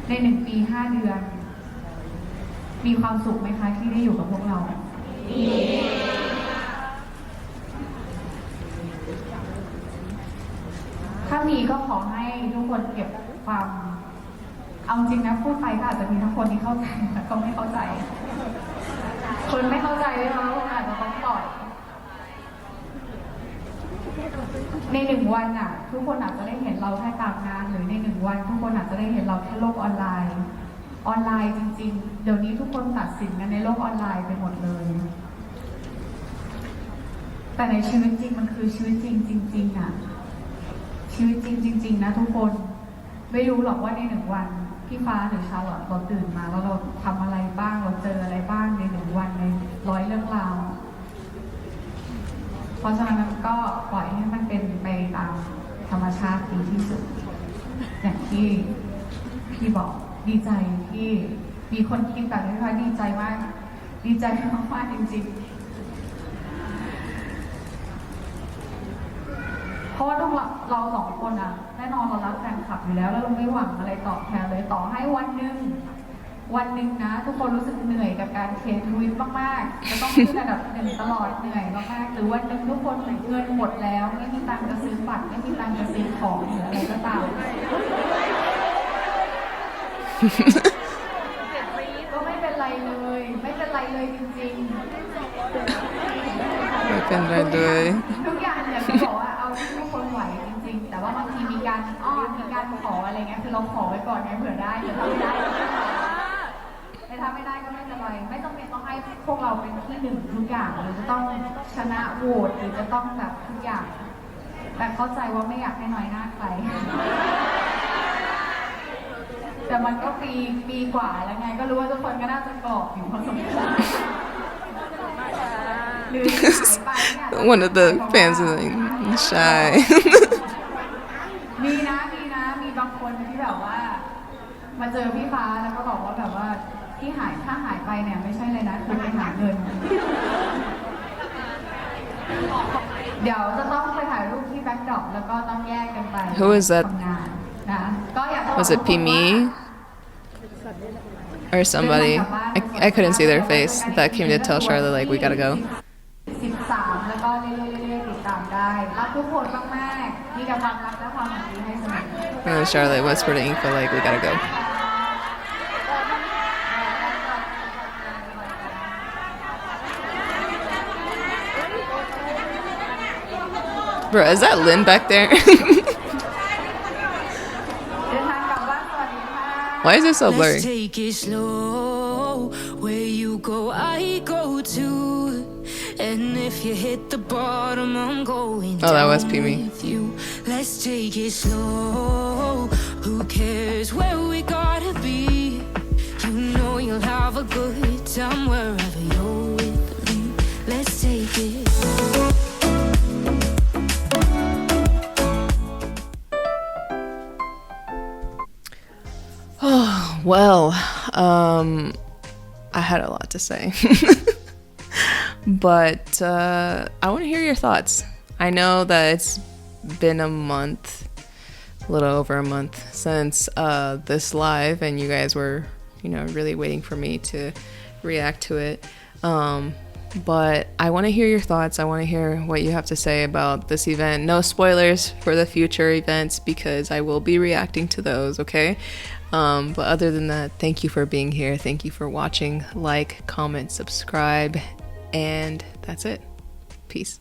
ใน1 ปี 5 เดือนมีความสุขไหมคะที่ได้อยู่กับพวกเราถ้ามีก็ขอให้ทุกคนเก็บความเอาจริงนะพูดไปก็อาจจะมีทั้งคนที่เข้าใจแต่ก็ไม่เข้าใจคนไม่เข้าใจเลยนะอาจจะต้องปล่อยใน1 วันน่ะทุกคนอาจจะได้เห็นเราแค่ตามงานหรือใน1 วันทุกคนอาจจะได้เห็นเราแค่โลกออนไลน์ ออนไลน์จริงๆเดี๋ยวนี้ทุกคนตัดสินกันในโลกออนไลน์ไปหมดเลยแต่ในชีวิตจริงมันคือชีวิตจริงจริงๆอะชีวิตจริงจริงๆนะทุกคนไม่รู้หรอกว่าในหนึ่งวันพี่ฟ้าหรือชาลอตเราตื่นมาแล้วเราทำอะไรบ้างเราเจออะไรบ้างในหนึ่งวันใน100 เรื่องราวเพราะฉะนั้นก็ปล่อยให้มันเป็นไปตามธรรมชาติดีที่สุดอย่างที่พี่บอกดีใจที่มีคนคิดแบบนี้ค่ะดีใจมากดีใจมากๆจริงๆเพราะว่าเราสองคนอะแน่นอนเรารักแฟนคลับอยู่แล้วแล้วเราไม่หวังอะไรตอบแทนเลยต่อให้วันหนึ่งนะทุกคนรู้สึกเหนื่อยกับการเทรนทวิตมากๆจะต้องขึ้นระดับ1ตลอดเหนื่อยมากๆหรือวันหนึ่งทุกคนเงินหมดแล้วไม่มีตังค์จะซื้อบัตรไม่มีตังค์จะซื้อของหรืออะไรก็ตามก็ไม่เป็นไรเลยไม่เป็นไรเลยจริงๆไม่เป็นไรเลย ทุกอย่างเนี่ยจะบอกว่าเอาที่ทุกคนไหวจริงๆแต่ว่าบางทีมีการอ้อนมีการขออะไรเงี้ยคือเราขอไว้ก่อนไงเผื่อได้เดี๋ยวทำไม่ได้แต่ถ้าไม่ได้ก็ไม่เป็นไรไม่ต้องเป็นต้องให้พวกเราเป็นที่หนึ่งทุกอย่างหรือจะต้องชนะโหวตหรือจะต้องแบบทุกอย่างแต่เข้าใจว่าไม่อยากให้น้อยหน้าใครแต่มันก็ปีกว่าแล้วไงก็รู้ว่าทุกคนก็น่าจะกรอบอยู่พอสมควรหรือหายไปเนี่ย One of the fans is like shy มีมีบางคนที่แบบว่ามาเจอพี่ฟ้าแล้วก็บอกว่าแบบว่าที่ถ้าหายไปเนี่ยไม่ใช่เลยนะคือไปหาเงินเดี๋ยวจะต้องไปถ่ายรูปที่แบ็คดรอปแล้วก็ต้องแยกกันไป Who is that? ทำงานนะก็อยากจะบอก Was it Pimi or somebody? I couldn't see their face that came to tell Charlotte like we gotta go. 13แล้วก็เรื่อยๆติดตามได้รักทุกคนมากๆมีแต่ความรักและความหวังดีให้เสมอ And then Charlotte whispered to Info like we gotta go. Bro, is that Lynn back there? Why is it so blurry? Let's take it slow. Where you go, I go too. And if you hit the bottom, I'm going Oh, that was down Pimi. with you. Let's take it slow. Who cares where we gotta be? You know you'll have a good time wherever you're with me. Let's take it. Oh, well, I had a lot to say. But I want to hear your thoughts. I know that it's been a little over a month since this live, and you guys were, really waiting for me to react to it. But I want to hear your thoughts. I want to hear what you have to say about this event. No spoilers for the future events because I will be reacting to those, okay? But other than that, thank you for being here. Thank you for watching. Like, comment, subscribe, and that's it. Peace.